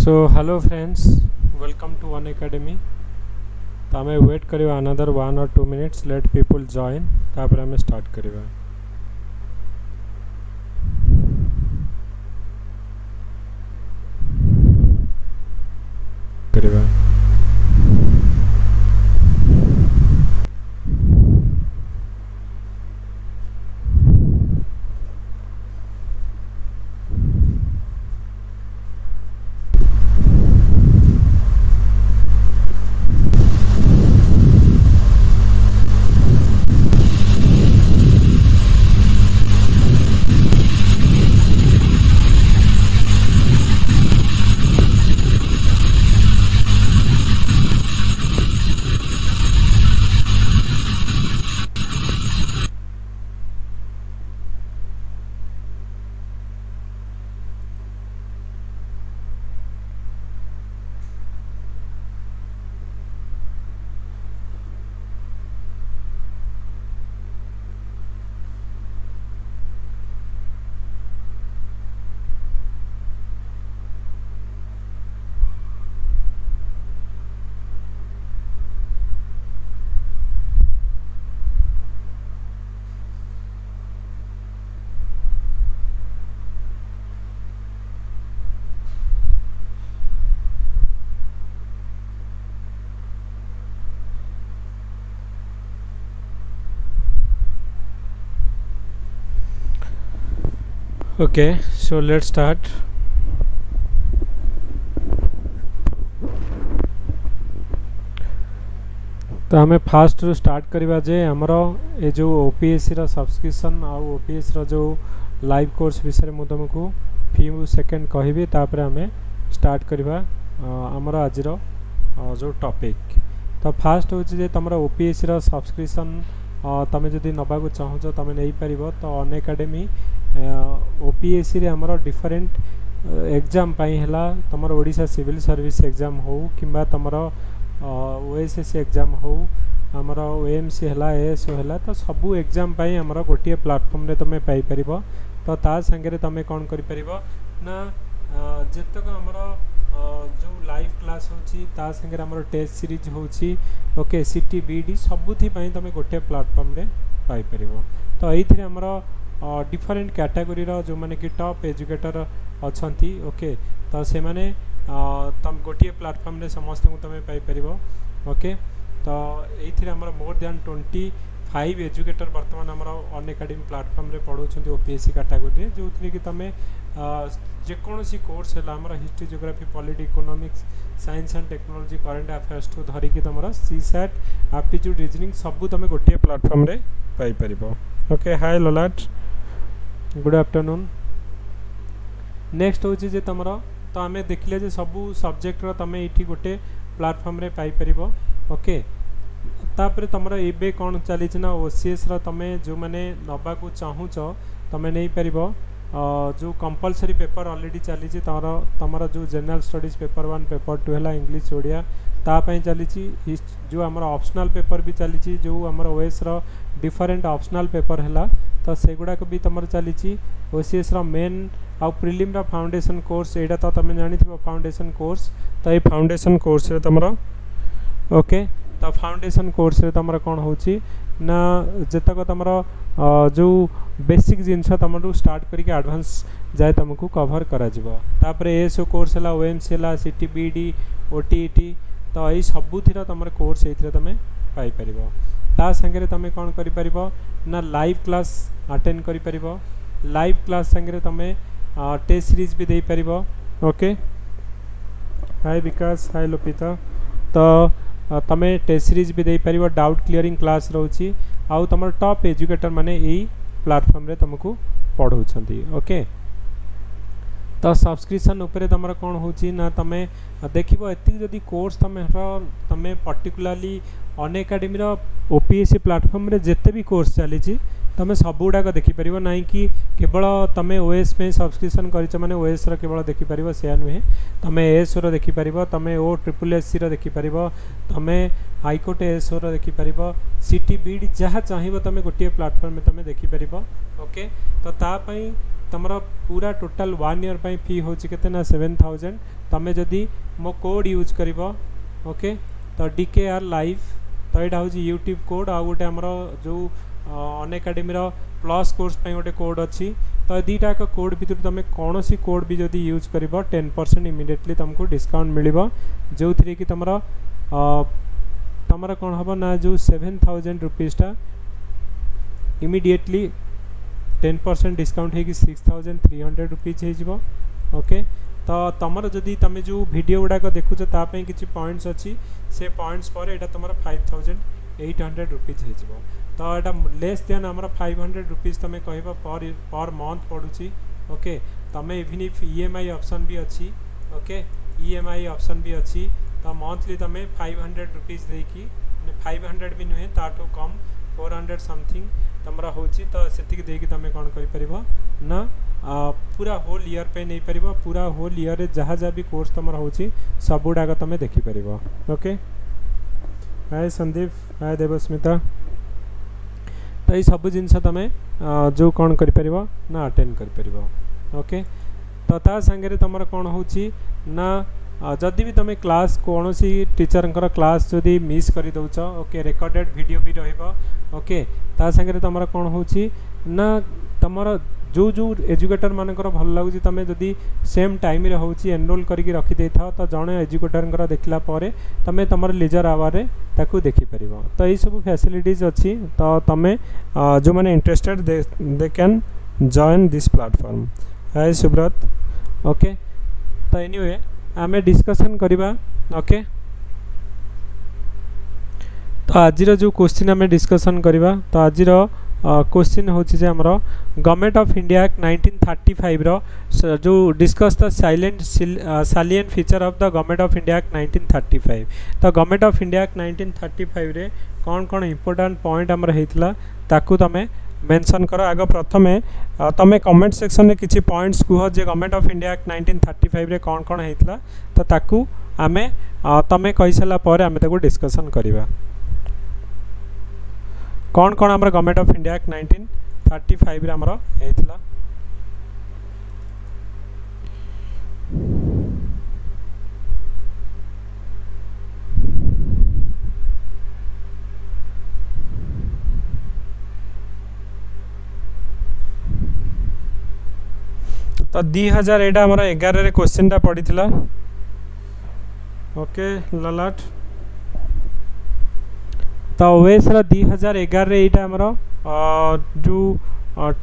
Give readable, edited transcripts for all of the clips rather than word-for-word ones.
So hello friends, welcome to One Academy. तो आमे wait करिवा another 1 or 2 minutes. Let people join. तापर आमे start करिवा. करिवा. Okay, so let's start. तो आमे fast रू स्टार्ट करिवा जे हमर ए जो ओपीएससी रा सब्सक्रिप्शन आ ओपीएससी रा जो लाइव कोर्स विषय मु तुमको फ्यू सेकंड कहबी तापर आमे स्टार्ट करिवा हमर आज रो जो टॉपिक. तो फास्ट होची जे तमरा ओपीएससी रा सब्सक्रिप्शन तमे जदी नबा को चाहो छ तमे नै परिबो. तो अन एकेडमी ओपीएससी रे हमर डिफरेंट एग्जाम पाई हला तमर ओडिशा सिविल सर्विस एग्जाम हो किबा तमर ओएसएससी एग्जाम हो हमर ओएमसी हला एएसओ हला. तो सबू एग्जाम पाई हमर गोटिए प्लेटफॉर्म रे तमे पाई परिबो. तो ता संगे तमे कोन करि परिबो ना जेतक हमर जो लाइव क्लास होची ता संगे हमर टेस्ट सीरीज होची ओके सीटी बीडी सबुथि पाई तमे गोटिए प्लेटफॉर्म रे पाई परिबो. तो एइथिरे हमर डिफरेंट कैटेगरी रो जो माने कि टॉप एजुकेटर अछंती ओके. तो से माने तम गोटिए प्लेटफॉर्म रे समस्त को तमे पाई परिबो ओके. तो एइथिरे हमर मोर देन 25 एजुकेटर वर्तमान हमर अन एकेडमी प्लेटफॉर्म रे पढौछंती ओपीएससी कैटेगरी रे जोथि कि तमे जे कोनोसी कोर्स हला हमर history geography polity economics science and technology current affairs टू धरि कि तमरा सीसैट एप्टीट्यूड रीजनिंग सब तमे गोटिए प्लेटफॉर्म रे पाई परिबो ओके. हाय ललाट, गुड आफ्टरनून. नेक्स्ट होची जे तमरा तो आमे देखले जे सबू सब्जेक्ट रो तमे इठी गोटे प्लेटफॉर्म रे पाई परिबो ओके. तापर तमरा एबे कोन चली छि ना ओसीएस रो तमे जो माने नबा को चाहू छ तमे नै परिबो. जो कंपलसरी पेपर ऑलरेडी चली छि तमरा जो जनरल स्टडीज पेपर 1 पेपर 2 हला इंग्लिश ओडिया ता पई चली छि. जो हमरा ऑप्शनल पेपर भी चली छि जो हमरा ओएस रो डिफरेंट ऑप्शनल पेपर हला तो सेगुडा को भी तमर चली छि. ओसीएस रो मेन आ प्रीलिम रो फाउंडेशन कोर्स एडा तो तमे जानि थिबो फाउंडेशन कोर्स. तो ए फाउंडेशन कोर्स रे तमरा ओके. तो फाउंडेशन कोर्स रे तमरा कोन होची ना जेतक तमरा जो बेसिक जिंस तमरु स्टार्ट करिके एडवांस जाय तुमको कवर करा जिवो. तापर एएसओ कोर्स हला ओएमसी हला सीटी बीडी ओटीईटी तो एई सबु थिरा तमर कोर्स एथिरे तमे पाई परिबो. ता संगे तमे कोन करि परिबो ना लाइव क्लास अटेंड करि परिबो. लाइव क्लास संगे तमे टेस्ट सीरीज भी दे परिबो ओके. हाय विकास, हाय लोपिता. तो तमे टेस्ट सीरीज भी दे परिबो. डाउट क्लियरिंग क्लास रहउची आउ तमर टॉप एजुकेटर माने एई प्लेटफॉर्म रे तुमको पढौछंती ओके. तो सब्सक्रिप्शन ऊपर तमरा कोन होची ना तमे देखिबो एति जदी कोर्स तमे पर्टिकुलरली अन एकेडमी रो ओपीएससी प्लेटफॉर्म रे जेते भी कोर्स चली छि तमे सबुडा को देखि परिबो नाही कि केवल तमे ओएस पे सब्सक्रिप्शन करिछ माने ओएस रो केवल देखि परिबो से नुहे. तमे एएस रो देखि परिबो, तमे ओ ट्रिपल एससी रो देखि परिबो, तमे हाईकोर्ट एएस रो देखि परिबो, सीटी बीडी जहा चाहिबो तमे गोटिए प्लेटफॉर्म में तमे देखि परिबो ओके. तो ता पई तुमर पूरा टोटल 1 ईयर पे फी हो केते 7000 तमे जदि मो कोड यूज करिवो ओके तो DKR लाइव तो यहाँ हूँ यूट्यूब कोड आ गोटे आमर जो अनएकाडेमी प्लस कोर्स पे गोटे कोड अच्छी तो दीटा कोड भितर तुम कौन सी कोड भी जदि यूज कर 10% इमिडिएटली तुमको डिस्काउंट मिल जो थी कि तुम तुम कौन हम ना जो 7000 रुपीज़टा इमिडिएटली 10% डिस्काउंट है कि 6300 रुपीज़ हो ओके तो तुमर जदि तुम जो वीडियो गुड़ाक देखुच तापाई किसी पॉइंट्स अच्छी से पॉइंट्स पर यहाँ तुम 5800 रुपीज़ हो तो यहाँ लेस देन आमर 500 रुपीज़ तुम कह पर मंथ पड़ुची ओके तुम इवन इफ EMI ऑप्शन भी अच्छी ओके EMI ऑप्शन भी अच्छी तो मंथली तुम 500 रुपीज़ देकी 500 भी नुहे ताठू कम 400 समथिंग तुमरा होची तो सेतिक देकी तुम कौन कर ना पूरा होल ईयर पे नहीं पार पूरा होल ईयर रे जहाँ जहाँ भी कोर्स तुम होची सब गुड़ाक तुम देखिपर ओके। हाय संदीप हाय देवस्मिता तो ये सब जिनस तुम जो कौन कर ना अटेंड कर ओके तो ता सांगे तुम कौन होची ना जदि भी तुम क्लास कौन सी टीचर क्लास जदि मिस कर दौच ओके रेकर्डेड वीडियो भी रहिबो ओके ता सांगे तुम कौन होची ना तुम जो जो एजुकेटर मानकर भल लगुच तुम जदि सेम टाइम रे होची एनरोल करके रखी दे था तो जड़े एजुकेटर देखला परे तुम तुम लिजर आवर ताकू देखि परिबो तो ये सब फैसिलिटीज अच्छी तो तुम जो मैंने interested they can join this platform. Hi Subrata okay तो एनीवे आमे डिस्कशन करबा ओके तो आज जो क्वेश्चन आमे डिस्कशन करबा तो आज क्वेश्चन होची जे हमरो गवर्नमेंट ऑफ इंडिया एक्ट 1935 रो जो discuss the salient feature of the government of India act 1935 तो गवर्नमेंट ऑफ इंडिया एक्ट 1935 रे कौन कौन इंपोर्टेंट पॉइंट हमर हेतला ताकू तमे मेंशन करो आग प्रथमे तमे कमेंट सेक्शन में किछि points Kuh J government of India act 1935 रे कौन कौन हेतला तो ताकू आमे तमे कहि सला परे आमे ताकू डिस्कशन करिबा कौन कौन आमर गवर्नमेंट ऑफ इंडिया एक्ट 1935 रे आमर हेतला तो 2000 एटा आमर 11 रे क्वेश्चन टा पड़ीथिला ओके ललाट तो ओएस रा 2011 रे एटा हमरो जो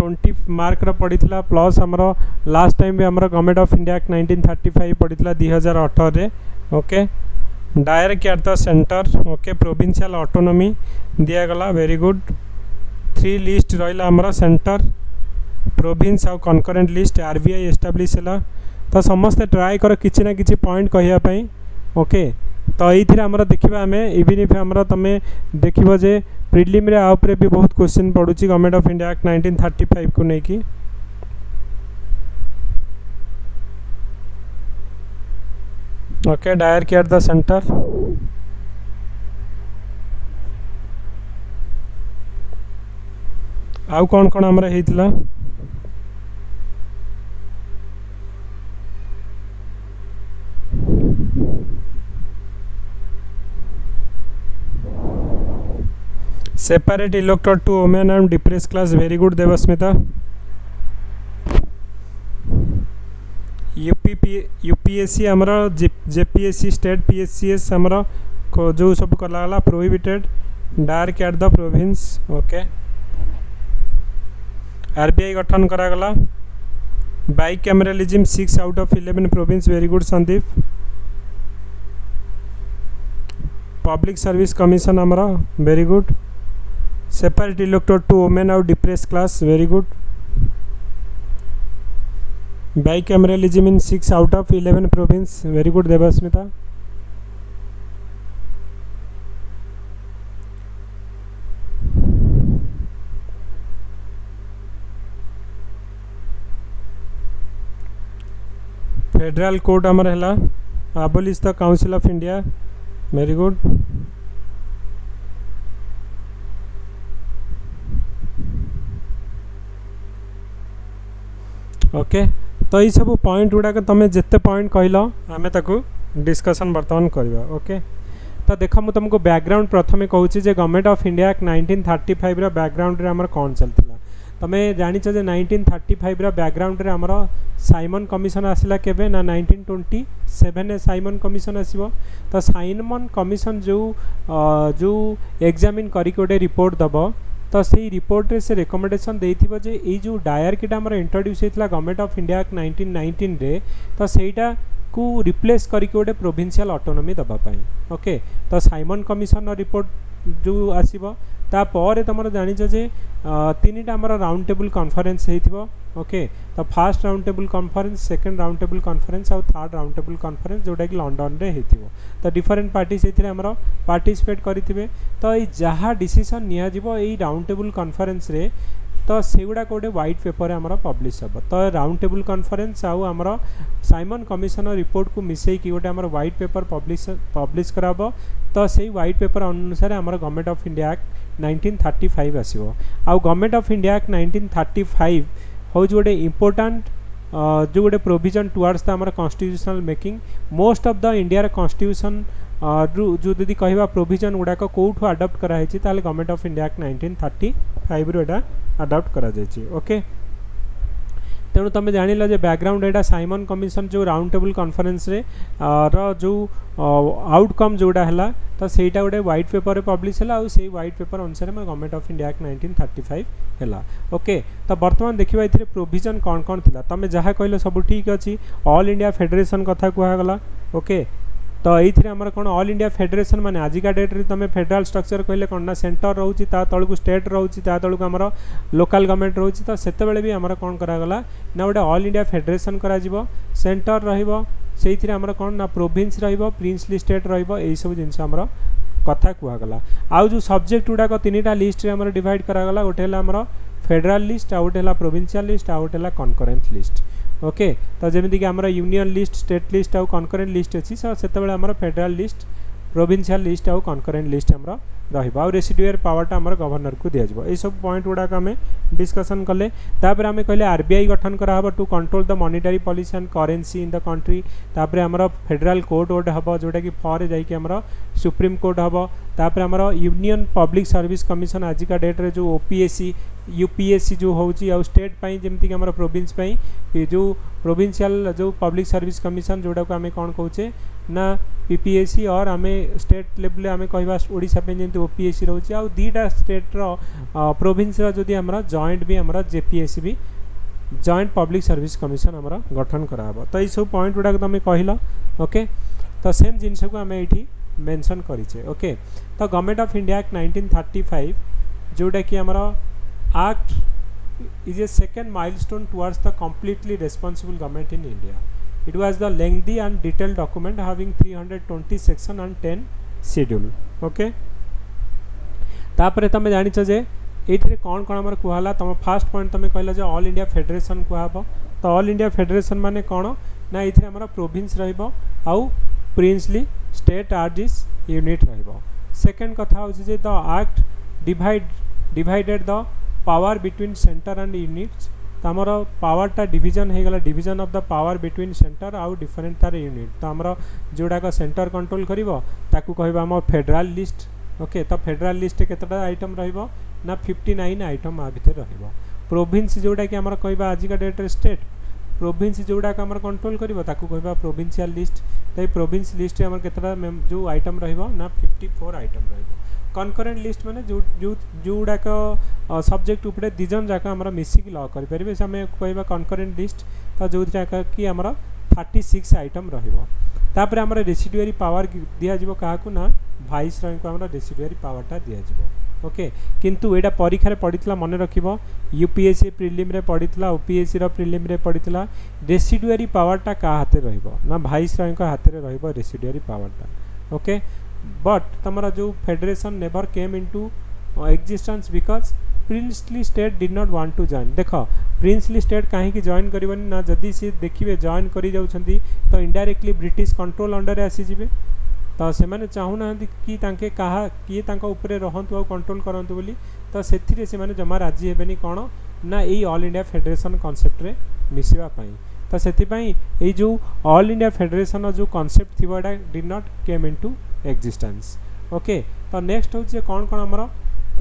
20 मार्क रा पड़ीथिला प्लस हमरो लास्ट टाइम भी हमरो गवर्नमेंट ऑफ इंडिया एक्ट 1935 पड़ीथिला 2018 रे okay direct at the centre okay provincial autonomy दिया गला वेरी गुड 3 लिस्ट रहिला हमरो सेंटर प्रोविंस आउ कनकरेंट लिस्ट RBI एस्टाब्लिश है तो समस्ते ट्राए कर किसी ना किसी पॉइंट कहवाई ओके तो ये आमर देखा आम इवन इफ आमर तुम देख जे प्रिलिम रे आउपरे भी बहुत क्वेश्चन पड़ुची गवर्नमेंट ऑफ इंडिया एक्ट 1935 को लेकिन okay direct at the centre आउ कौन कौन आमर हेतला separate electorate to women and depress class very good Debasmita UPSC आमर जेपीएससी स्टेट पीएससीएस आमर जो सब कला prohibited direct at the province okay RBI गठन करागला bicameralism 6 out of 11 province very good Sandeep public service commission आमर very good separate electorate to women और depress class very good bicameralism in 6 out of 11 province very good Debasmita federal court आमर है abolish the council of India very good okay तो ये सब point गुड़ाक तुम जिते point कहल आम ताकू डिस्कशन बर्तमान करवा ओके तो देख मुझे तुमको बैकग्राउंड प्रथम कहूँ जे गवर्नमेंट ऑफ इंडिया एक्ट 1935 रो बैकग्राउंड रे हमर कौन चलता तुम्हें जानिच जे 1935 रो बैकग्राउंड रे हमर साइमन कमिशन आसला केबे ना 1927 साइमन कमिशन आसीबो तो साइमन कमिशन जो एग्जामिन करी गोटे रिपोर्ट दबो तो से रिपोर्ट रे से रिकमेंडेशन देथिबो जे ए जो डायरकीटा हमर इंट्रोड्यूस हेतला गवर्नमेंट ऑफ इंडिया एक्ट 1919 रे तो सेटा को रिप्लेस करके गोटे प्रोविंशियल ऑटोनॉमी दबा पाई ओके तो साइमन कमिशन रिपोर्ट जो आसीबो तापर तुम जानिच जे तीनटा हमर राउंड टेबल कॉन्फ्रेंस हेतिबो ओके तो first round table conference second round table conference और थर्ड राउंड टेबल कॉन्फ्रेंस जोटा कि लंडन रे हेतिबो तो डिफरेंट पार्टी से हमर पार्टिसिपेट करिथिबे तो ये जहाँ डिसीजन निया जिवो एई राउंड टेबल कॉन्फ्रेंस रे तो सेगुड़ा गोटे व्हाइट पेपर आमर पब्लिश हम तो राउंड टेबल कॉन्फ्रेंस आउ आमर साइमन कमिशन रिपोर्ट को मिसई कि गोटे आमर व्हाइट पेपर पब्लिश कराबो तो से व्हाइट पेपर अनुसार आमर गवर्नमेंट ऑफ इंडिया एक्ट 1935 आसीबो आउ गवर्नमेंट ऑफ इंडिया एक्ट 1935 हौ गोटे इम्पोर्टाट जो गोटे प्रोविजन टुवर्ड्स द आमर constitutional making most of the India constitution जो यदि कहवा प्रोविजन गुड़ाक कौटू आडप्ट कराई government of India act 1935 row Etah adopt करा जायछि ओके तेणु तुम जान जे बैकग्राउंड एटा साइमन कमिशन जो राउंड टेबल कॉन्फ्रेंस रे जो आउटकम जोड़ा है तो सेटा गोटे व्हाइट पेपर पब्लिश है से व्हाइट पेपर अनुसार गवर्नमेंट ऑफ इंडिया एक्ट 1935 है ओके तो बर्तमान देखा ये प्रोविजन कौन कौन थी तुम जहाँ कहल सब ठीक अच्छी ऑल इंडिया फेडरेशन कथा कहगला ओके तो ये आमर कौन ऑल इंडिया फेडरेशन माने आजिका डेट रे तुम फेडरल स्ट्रक्चर कहले कौन ना सेंटर रोची तलू स्टेट रोची तलू आमर लोकल गवर्नमेंट रोची तो सेतेबेले भी आमर कौन करागला ना गोटे ऑल इंडिया फेडरेशन करा जिवो सेंटर रहिबो सेइथिरे आमर कौन ना प्रोविंस रहिबो प्रिंसली स्टेट रहिबो एई सब जिनस आमर कथा कहगला आउ जो सब्जेक्ट गुड़ाक तीनटा लिस्ट रे आमर डिवाइड करागला गोटे हला आमर फेडरल लिस्ट आउ गोटे हला प्रोविंशियल लिस्ट आउ गोटे हला कनकरेंट लिस्ट ओके तो जमीक कि आमर यूनियन लिस्ट स्टेट लिस्ट आउ कनकरेंट लिस्ट अच्छी से आमर फेडरल लिस्ट प्रोविंशियल लिस्ट आउ कनकरेंट लिस्ट आमर रहा रेसिडुअल पावरटा आमर गवर्नर को दिज्व ये सब पॉइंट गुड़ाक आम डिस्कसन कले तापर आम कहले आरबीआई गठन करा to control the monetary policy and currency in the country तापर आमर फेडरल कोर्ट गोटे हम जोटा कि फॉर जाकि आमर सुप्रीम कोर्ट हम तापर आमर यूनियन पब्लिक सर्विस कमिशन आजिका डेट रे जो ओपीएससी यूपीएससी जो होची आ स्टेट पाई जेमती कि आमर प्रोविंस पाई जो प्रोविंशियल जो पब्लिक सर्विस कमिशन जोटा को आम कौन कहचे ना पीपीएससी और आम स्टेट लेवल आम कहवा ओडिशा पे जमी ओपीएससी रोचे आ दीटा स्टेट प्रोविंस जदि आमर जॉइंट भी आमर जेपीएससी भी जॉइंट पब्लिक सर्विस कमिशन आमर गठन कराबो तो ये सब पॉइंट गुड़ाक तुम कहल ओके तो सेम जिनस को आम ये मेंशन करिचे ओके तो गवर्नमेंट ऑफ इंडिया एक्ट 1935 जोटा कि आमर act is a second milestone towards the completely responsible government in India. It was the lengthy and detailed document having 320 section and 10 schedule. Okay. तापर तुम जानिच जे ये कौन कौन आमर कहला तुम फास्ट पॉइंट तुम कहला जे ऑल इंडिया फेडरेशन कहब तो ऑल इंडिया फेडरेशन माने कौन ना ये आमर प्रोविंस रहिबो आउ प्रिंसली स्टेट आरजीस यूनिट रहिबो सेकंड कथा होची जे the act divided the power between centre and units तो आमर पावरटा डिवीजन हो गला division of the power between centre आउ डिफरेंट तार यूनिट तो आमर जोड़ाक सेंटर कंट्रोल करिवो ताकू कहबा आम फेडरल लिस्ट ओके तो फेडरल लिस्ट केतटा आइटम रहिबो ना 59 आइटम आ भितर रहिबो प्रोविंस जोड़ा कि आमर कहबा आजिका डेट स्टेट प्रोविंस जोड़ाक आमर कंट्रोल करिवो ताकू कहबा प्रोविंशियल लिस्ट तो प्रोविंस लिस्ट आमर केतटा जो आइटम रहिबो ना 54 आइटम रहिबो कनकरेंट लिस्ट माने जोड़ाक सब्जेक्ट उपरे दिजन जाक आमर मिसिक ल करें से आम कहवा कनकरेंट लिस्ट तो जो कि आमर 36 आइटम रहिबो तापर आमर रेसिडुअरी पावर दिज्व क्या ना भाइस रॉय को आमर रेसिडुअरी पावरटा दिज्व ओके किंतु एटा परीक्षा पड़ता मन रखिबो यूपीएससी प्रिलिम रे पड़ता ओपीएससी रो प्रिलिम रे पड़ता रेसिडुअरी पावरटा का हाथ रे रहिबो ना भाइस रॉय को हाथ रे रहिबो रेसिडुअरी पावरटा ओके बट तमरा जो federation never came into existence because princely state did not want to join देख प्रिंसली स्टेट कहीं जॉइन करबनी ना जदि सी देखिए जॉइन करी जाउछंती तो इनडायरेक्टली ब्रिटिश कंट्रोल अंडर आसीजिबे तो से माने चाहूना कि तांके कहा किए तांका ऊपर रहंतु आ कंट्रोल करंतु बोली तो सेथिरे से माने जमा राजी हेबेनी कोन ना यही ऑल इंडिया फेडरेशन कॉन्सेप्ट रे मिसिबा पई तो सेथिपाई ए जो ऑल इंडिया फेडरेशन जो कॉन्सेप्ट थिबा एटा did not came into existence okay तो नेक्स्ट होचे कोन कोन हमरो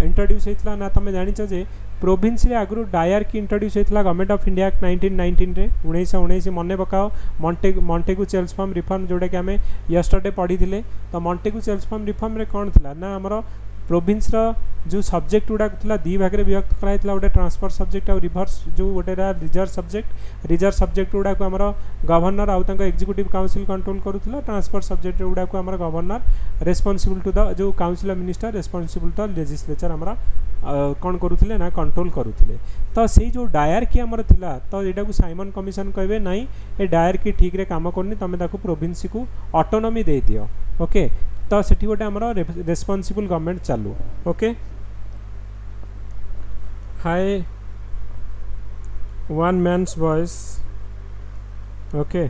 इंट्रोड्यूस हेतला ना तमे जानि छ जे प्रोविंस रे आगु डायरकी इंट्रोड्यूस हेतला गवर्नमेंट ऑफ इंडिया एक्ट 1919 रे 1919 मने पकाओ मॉन्टेगु चेल्सफॉर्म रिफॉर्म जोडा कि हमें यस्टरडे पढ़ी थिले तो मॉन्टेगु चेल्सफॉर्म रिफॉर्म रे कोन थिला ना हमरो प्रोविंस जो सब्जेक्ट गुड़ा था दी भाग में विभक्त कराइला गोटे ट्रांसफर सब्जेक्ट और रिभर्स जो गोटे रिजर्व सब्जेक्ट गुड़ा को आमर गवर्नर आउ एग्जीक्यूटिव काउंसिल कंट्रोल करूला ट्रांसफर सब्जेक्ट गुड़ा को आमर गवर्नर रेस्पॉन्सिबल टू द जो council of minister responsible to legislature आमर कौन करुले ना कंट्रोल करुले तो से जो डायरकी आमर थिला तो यहाँ को साइमन कमिशन कहे ना ये डायरकी ठीक रे काम करनी तुम प्रोविंस को ऑटोनॉमी दे दियो ओके तो सेठी गोटे आमर रेस्पॉन्सिबल गवर्नमेंट चालू okay hi one man's voice okay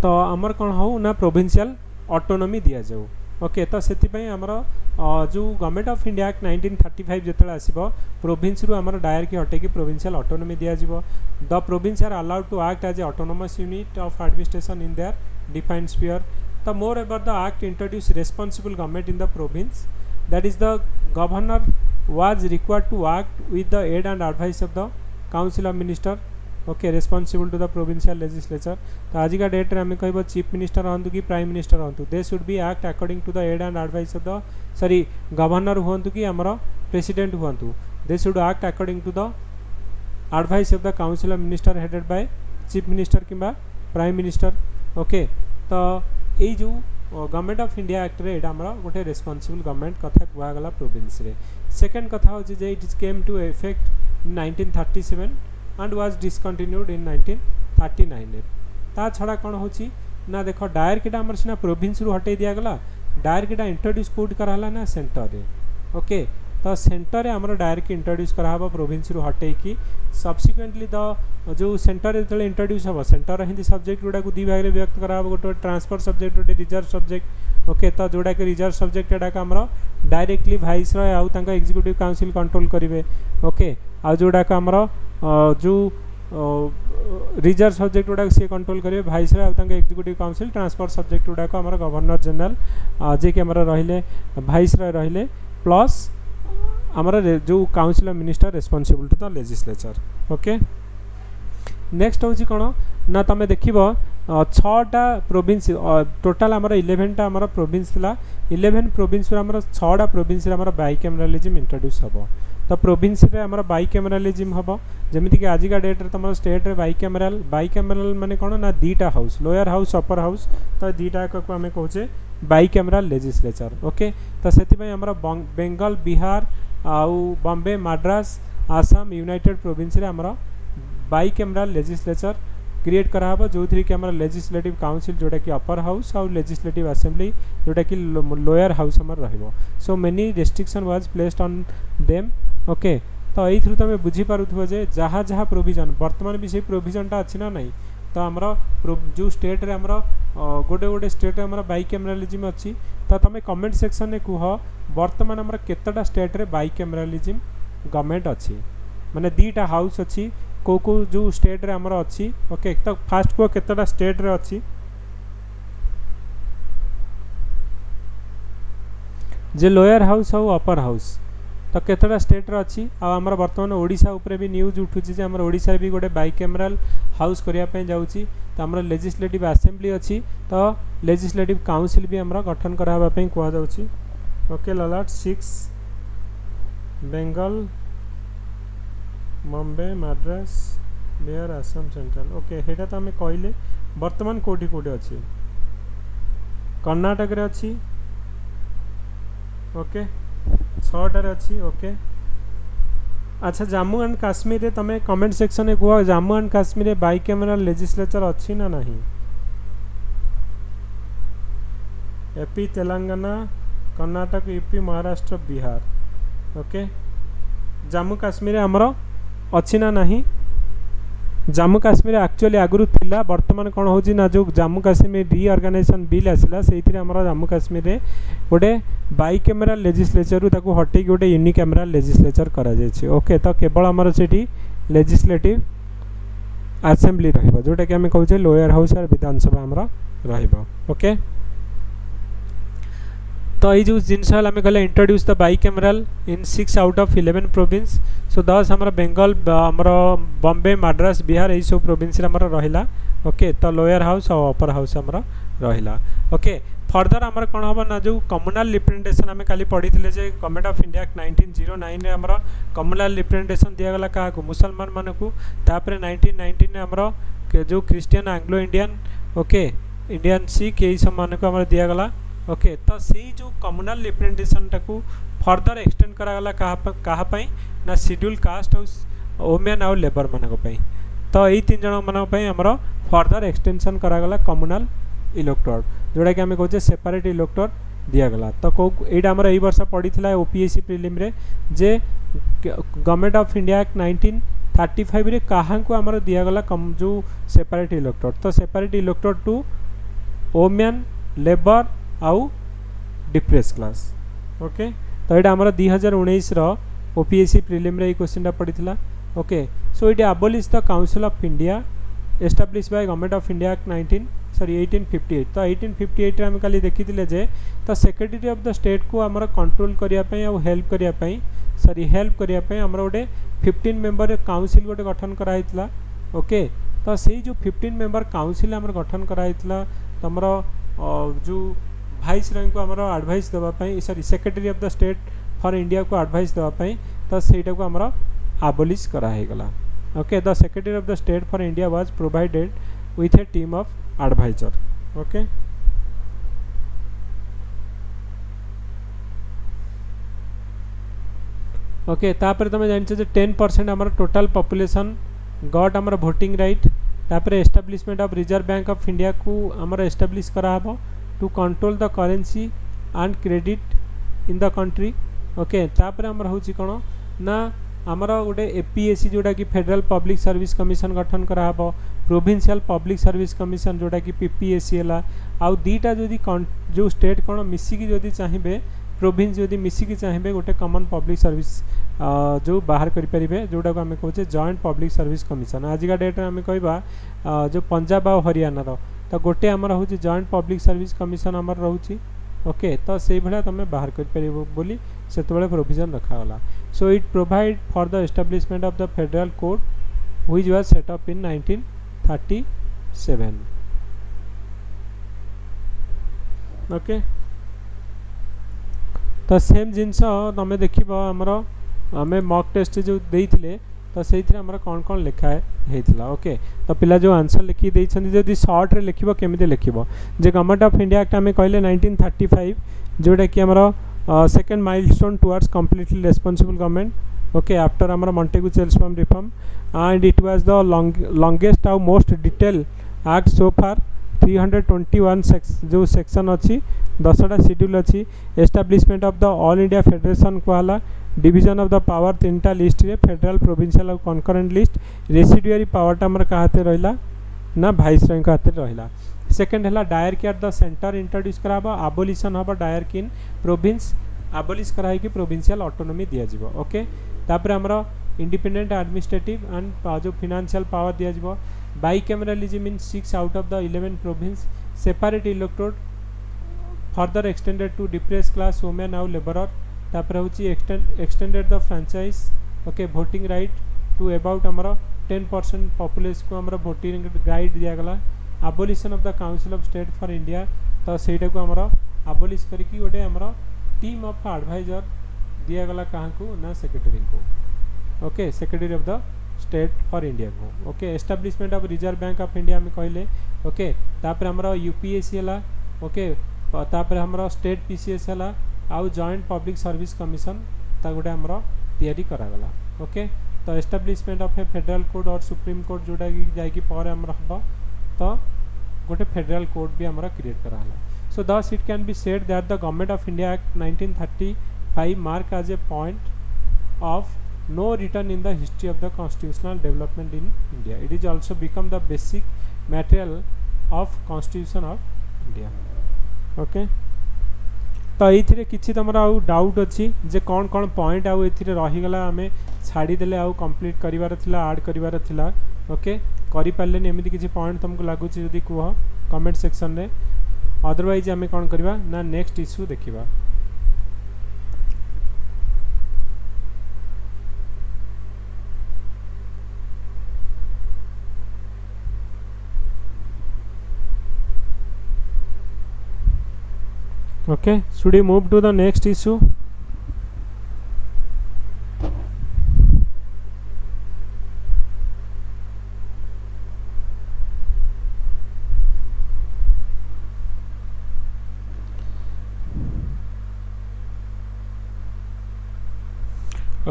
तो आमर कौन हो ना प्रोविंशियल ऑटोनॉमी दिया जाऊ ओके तो से आमर जो गवर्नमेंट ऑफ इंडिया एक्ट 1935 जो आसो प्रोविंस रु आमर डायरकी हटेकी प्रोविंशियल ऑटोनॉमी दिया जिवो the provinces are allowed to act as a autonomous unit of administration in their defined sphere the moreover the act introduced responsible government in the province that is the governor was required to act with the aid and advice of the council of minister okay responsible to the provincial legislature तो आज का date रे हमें कहबो chief minister हंतु कि prime minister हंतु they should be act according to the aid and advice of the sorry governor हंतु कि हमरो प्रेसिडेंट हंतु they should act according to the advice of the council of minister headed by chief minister किंबा prime minister okay तो यही जो government of India act रे आमर गोटे रेस्पॉन्सिबल गवर्नमेंट कथा कहगला प्रोविंस रे सेकेंड कथा हो जे it is came to effect in 1937 and was discontinued in 1939 ता छड़ा कौन होची ना देखो डायरकीटा आमर सिना प्रोविंस रु हटे दिया गला डायरकीटा इंट्रोड्यूस कोड कराला ना सेंटर रे ओके तो सेंटर आमर डायरकी इंट्रोड्यूस कराबो प्रोविंस रु हटे की सब्सिक्वेंटली द जो सेंटर जो इंट्रोड्यूस हम सेंटर हिंदी सब्जेक्ट गुड़ा को दी भाग में व्यक्त कराबो गोटे ट्रांसफर सब्जेक्ट गोटे रिजर्व सब्जेक्ट ओके तो जोड़ा कि रिजर्व सब्जेक्ट एटा आमर डायरेक्टली भाइस रॉय आउ तांका एग्जीक्यूटिव काउंसिल कंट्रोल करेंगे ओके आ जोड़ा आमर जो रिजर्व सब्जेक्ट गुड़ा सी कंट्रोल करेंगे भाइस रॉय आउ तांका एग्जीक्यूटिव काउंसिल ट्रांसफर सब्जेक्ट गुड़ा आमर गवर्नर जनरल जे कि आमर रहिले भाइस रॉय रहिले प्लस आमर जो council of minister responsible to the legislature okay next हूँ कौन ना तुम देख 6टा प्रोविंस टोटाल आमर 11टा आमर प्रोविंस थिला 11 प्रोविंस आमर 6टा प्रोविंस आमर बाइकैमरालिज्म इंट्रोड्यूस हम तो प्रोविंस रे आमर बाइकैमरालिज्म हम जमीती कि आज का डेट रे तुम स्टेट रे बाइकैमराल माने कौन ना दीटा house lower house upper house तो दीटा को आम कहे बाइकैमराल लेजिस्लेचर ओके तो से आमर बेंगल बिहार आउ बॉम्बे मद्रास आसाम यूनाइटेड प्रोविंस रे आमर बाइकैमराल लेजिस्लेचर क्रिएट कराहब जो थी कि आमर लेजिस्लेटिव काउंसिल जोटा कि अपर हाउस आउ लेजिस्लेटिव असेंबली जोटा कि लोअर हाउस आमर रहिबो so many restriction was placed on them okay तो यही तुम बुझीपारुथबो जे जहाँ जहाँ प्रोविजन वर्तमान भी से प्रोविजनटा अच्छी ना नहीं तो आमर जो स्टेट रे आमर गोटे गोटे स्टेट आमर बाइकैमरालिज्म अच्छी तो तुम कमेंट सेक्शन में कह वर्तमान आमर केतटा स्टेट रे बाइकैमरालिज्म गवर्नमेंट अच्छी माने दीटा हाउस अच्छी को जो स्टेट रे आमर अच्छी ओके तो फास्ट को केतटा स्टेट रे अच्छी जे लोअर हाउस हो अपर हाउस तो केतटा स्टेट रे अच्छी आमर वर्तमान ओडिशा उपरे भी न्यूज उठुची जे आमर ओडिशा भी गोटे बाइकैमराल हाउस करिया पे जाउची तो आमर लेजिस्लेटिव असेंबली अच्छी तो लेजिस्लेटिव काउंसिल भी आमर गठन कराबा पे कहा जाउची ओके ललाट 6 बेंगल बॉम्बे मद्रास बिहार आसाम सेंट्रल ओके हेटा तो आम कहले वर्तमान कोठी कोठी अच्छी कर्नाटक रे अच्छी ओके 6टार अच्छी ओके अच्छा जम्मू एंड काश्मीर रे तमे कमेंट सेक्शन में कह जम्मू एंड काश्मीर रे बाइकैमराल लेजिस्लेचर अच्छी ना नहीं AP Telangana Karnataka UP Maharashtra Bihar okay Jammu Kashmir आमर अच्छी ना नहीं जम्मू काश्मीर एक्चुअली आगुरी थिला वर्तमान कौन हो ना जो जम्मू काश्मीर रिअर्गानाइजेशन बिल आसला से जम्मू काश्मीर रे गोटे बाइकैमराल लेजिस्लेचर ताको हटेकी गोटे यूनिकैमराल लेजिस्लेचर करा जायछि ओके तो केवल आमर सेठी लेजिस्लेटिव असेंबली रहिबो जोटा कि आम कहूँ लोअर हाउस और विधानसभा आमर रहिबो ओके। तो ये जो जिनस आम कहले introduce the bicameral in 6 out of 11 province so 10 आमर बेंगल आमर बॉम्बे मद्रास बिहार यही सब प्रोविंस आमर रहिला ओके। तो लोअर हाउस और अपर हाउस आमर रहिला ओके। फर्दर आमर कौन हम ना जो कम्युनाल रिप्रेजेंटेशन आम काली पढ़ी जे गवर्नमेंट ऑफ इंडिया एक्ट 1909 आमर कम्युनाल रिप्रेजेंटेशन दिगला क्या मुसलमान मानक तापर 1919 आमर जो Christian Anglo Indian okay Indian Sikh यही सब मानक आमर दिगला ओके। तो से जो कम्युनाल रिप्रेजेंटेशन टाकू फर्दर एक्सटेंड करागला कहाँ ना शेड्यूल कास्ट हाउस वुमेन आउ लेबर मानक तो यही 3 जन मानक आमर फर्दर एक्सटेंशन करागला कम्युनाल इलेक्टोरेट जोड़ा कि आम कहे सेपरेट इलेक्टोरेट दिगला। तो कौ यहाँ आमर यही वर्ष पड़ी ओपीएससी प्रिलिम रे जे गवर्नमेंट ऑफ इंडिया एक्ट 1935 रे कहाँ को आमर दिगला जो सेपरेट इलेक्टोरेट तो separate electorate to women labour आउ डिप्रेस क्लास ओके। तो ये आमर 2019 ओपीएससी प्रिलिम रे क्वेश्चन पड़ता ओके। सो ये abolish the council of India establish by government of India act 1858 तो 1858 आम कल देखी जे तो सेक्रेटरी ऑफ द स्टेट को आमर कंट्रोल करने और हेल्प करने हेल्प करने आमर गोटे 15 मेंबर काउंसिल गोटे गठन कराइला ओके। तो से जो 15 मेंबर काउंसिल आमर गठन कराइला तमर जो भाइस रॉय को आमर एडवाइस देवाई sorry secretary of the state for India को एडवाइस देवाई तो सेटा को आमर आबोलिश करागला okay. The secretary of the state for India was provided with a team of adviser okay. Okay तापर तुम जान 10% आमर टोटल पॉपुलेशन गॉट आमर वोटिंग राइट तापर establishment of Reserve Bank of India को आमर एस्टाब्लिश कराहबो to control the currency and credit in the country okay. तापर आमर होची कोन ना आमर गोटे एपीएससी जोटा कि फेडरल पब्लिक सर्विस कमिशन गठन कराहबो प्रोविंशियल पब्लिक सर्विस कमिशन जोटा कि पीपीएससी है आउ दीटा जदि जो स्टेट कौन मिसिकी जदि चाहिए प्रोविंस जदि मिसिकी चाहिए गोटे कॉमन पब्लिक सर्विस जो बाहर करें जोटा को आम कहे जॉइंट पब्लिक सर्विस कमिशन आजिका डेट्रे आम कहवा जो पंजाब आ हरियाणा तो गोटे आमर हूँ जॉइंट पब्लिक सर्विस कमिशन आमर रोचे ओके। तो से भाया तुम बाहर कर से प्रोविजन रखागला। So it provide for the establishment of the federal court which was set up in 1937 okay. तो सेम जिनस तुम देख आमर आम मॉक टेस्ट जो देते तो से कौन कौन लिखाए होता ओके। तो पिला जो आंसर लिखी जदि सर्ट रे लिख केमी लिख जे गवर्नमेंट ऑफ इंडिया एक्ट आम कहले 1935 जोटा कि आमर second milestone towards completely responsible government okay after आमर Montagu Chelmsford reform and it was the longest आउ most detail act so far 321 जो सेक्शन अच्छी 10टा शेड्यूल अच्छी establishment of the all India federation कहला डिवीजन ऑफ द पावर 3टा list रे federal provincial और कनकरेंट लिस्ट रेसिडुअरी पावरटा आमर क्या हाथ रहा ना भाइस रॉय हाथ रहा। सेकेंड है डायर की एट द सेंटर इंट्रोड्यूस कराबो आबोलिशन हम डायर की इन प्रोविंस आबोलिश कराई प्रोविंशियल ऑटोनॉमी दिया ओके। तापर आमर इंडिपेंडेंट एडमिनिस्ट्रेटिव एंड जो फाइनेंशियल पावर दिया bicameralism in 6 out of the 11 province separate electorate further extended to depress class women आउ लेबरर तापर होची extended the franchise okay voting right to about आमर 10% population को आमर वोटिंग राइट दिगला abolition of the council of state for India तो सेटा को आमर आबोलिश करके गोटे आमर टीम ऑफ एडवाइजर दिगला क्या को ना सेक्रेटरी को okay secretary of the state for India को okay. Establishment of Reserve Bank of India में कहले ओके। तापर आमर यूपीएससी है ओके तापर आमर स्टेट पीसीएस है आउ जॉइंट पब्लिक सर्विस कमिशन गोटे आमर तैयारी करागला ओके। तो establishment of A federal court और सुप्रीम कोर्ट जोटा कि जाकि पर आमर हम तो गोटे फेडरल कोर्ट भी आमर क्रिएट कराला। So thus it can be said that the government of India act 1935 mark as a point of no return in the history of the constitutional development in India. It is also become the basic material of constitution of India. Okay. तो ये किसी तुम आउ doubt अच्छी जे कौन कौन point आउ रहीगला आम छाड़ी देले आउ कंप्लीट करिवार थिला ऐड करिवार थिला ओके करि पारलेनी एमिति किछि पॉइंट तुमको लागुछि जदि कुह कमेंट सेक्शन रे अदरवाइज आमे कोन करबा ना नेक्स्ट इश्यू देखिबा okay should we move to the next issue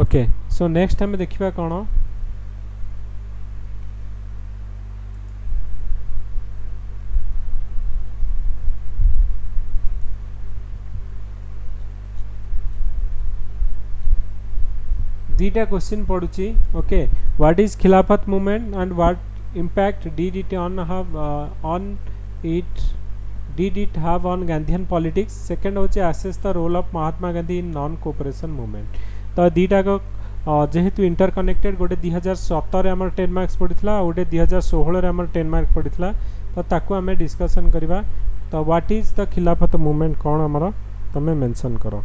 okay so next time देखिबा कोन दीटा क्वेश्चन पड़ुची okay what is Khilafat movement and what impact did it have on Gandhian politics second होचे assess the role of Mahatma Gandhi in non cooperation movement तो दीटा को जेहेतु interconnected गोटे 2017 आमर 10 मार्क्स पड़ितला गोटे 2016 रे आमर 10 मार्क पड़ितला तो ताकू आमे डिस्कशन करबा तो what is the Khilafat movement कोन आमर तमे मेंशन करो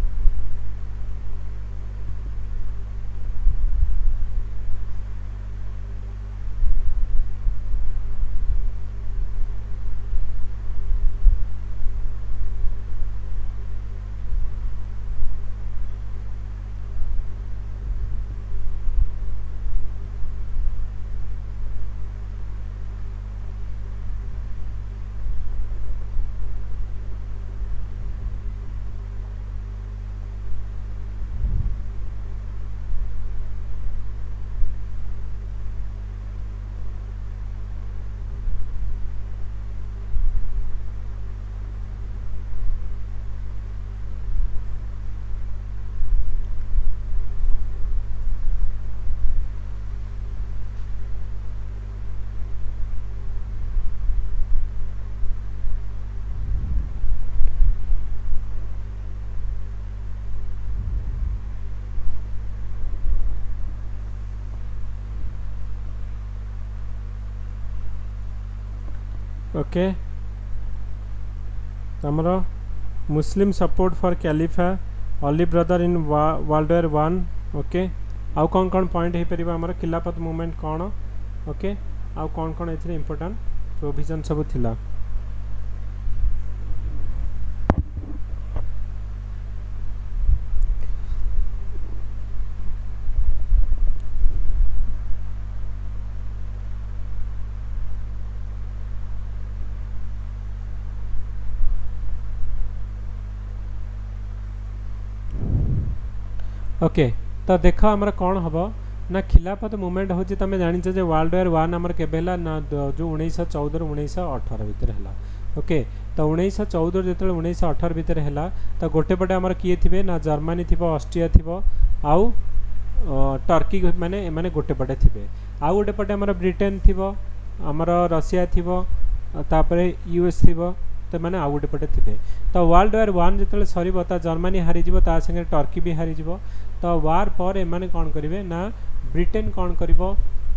ओके तमरो Muslim support for caliph only brother in world war 1 okay आउ कौन कौन पॉइंट हो पार आमर खिलाफत मूवमेंट कौन ओके आउ कौन कौन ए इंपोर्टेंट प्रोविजन सब थिला ओके तो देख आमर कौन हम ना खिलाफत मूवमेंट हूँ तुम जानी जे वर्ल्ड वॉर 1 आमर केबे ना जो 1914 1918 भितर है ओके तो 1914 जो 1918 भितर है तो गोटे पटे आमर किए थे ना जर्मनी थी ऑस्ट्रिया थी आउ टर्की माने माने गोटे पटे थे आउ गोटे पटे आमर ब्रिटेन थी आमर रशिया थी तापर यूएस थी तो मैंने आउ गोटे पटे थे तो वर्ल्ड वॉर 1 जो सर जर्मनी हारीज ता संगे टर्की भी हारीज तो वार पर एमाने कौन करेंगे ना ब्रिटेन कौन कर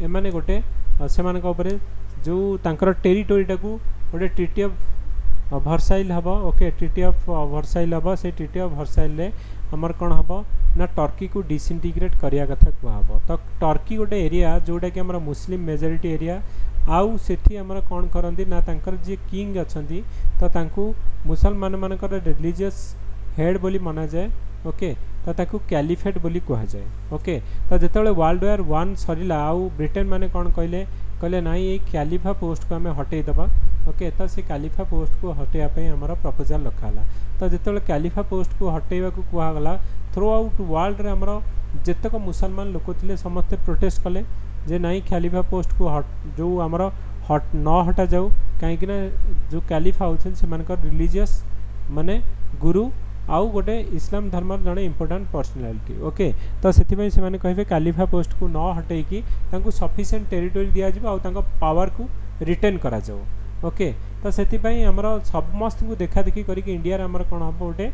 एमाने गोटे से जो तांकर टेरिटोरीटा को गोटे ट्रिटी ऑफ वर्साइल हम ओके ट्रिटी ऑफ वर्साइल हम से ट्रिटी ऑफ वर्साइल रे हमर कौन हम ना टर्की को डिसइंटीग्रेट करिया कथा कहब तो टर्की गोटे एरिया जोटा कि हमर मुस्लिम मेजोरिटी एरिया आउ सेठी हमर कौन करंती ना तांकर जे किंग अछंती तो तांकू मुसलमान मानकर रिलीजियस हेड बोली माना जाए ओके तो ताकू कैलिफेट बोली कहा जाए ओके तो जिते वर्ल्ड वॉर 1 सरीला आउ ब्रिटेन माने कौन कहले कहले ना ये कैलिफा पोस्ट को आम हटई दबा ओके तो से कैलिफा पोस्ट को हटेवाई आमर प्रपोजाल रखाला तो जिते कैलिफा पोस्ट को हटेवा को कहगला थ्रू आउट वर्ल्ड रे आमर जेतक मुसलमान लोक थे समस्ते प्रोटेस्ट कले जे नाई कैलिफा पोस्ट को जो आमर हट न हटा जाऊ कहीं जो कैलिफा होछन से मानकर रिलीजियस माने गुरु आउ गोटे इस्लाम धर्म जड़े इंपोर्टाट पर्सनालीटी ओके तो से कहे कैलिफा पोस्ट को न हटेकी सफिशिएंट टेरिटोरी दि जाऊ पावर को रिटेन करा जाओ ओके तो से समस्त को देखा देखी करके इंडिया आमर कौन हम गोटे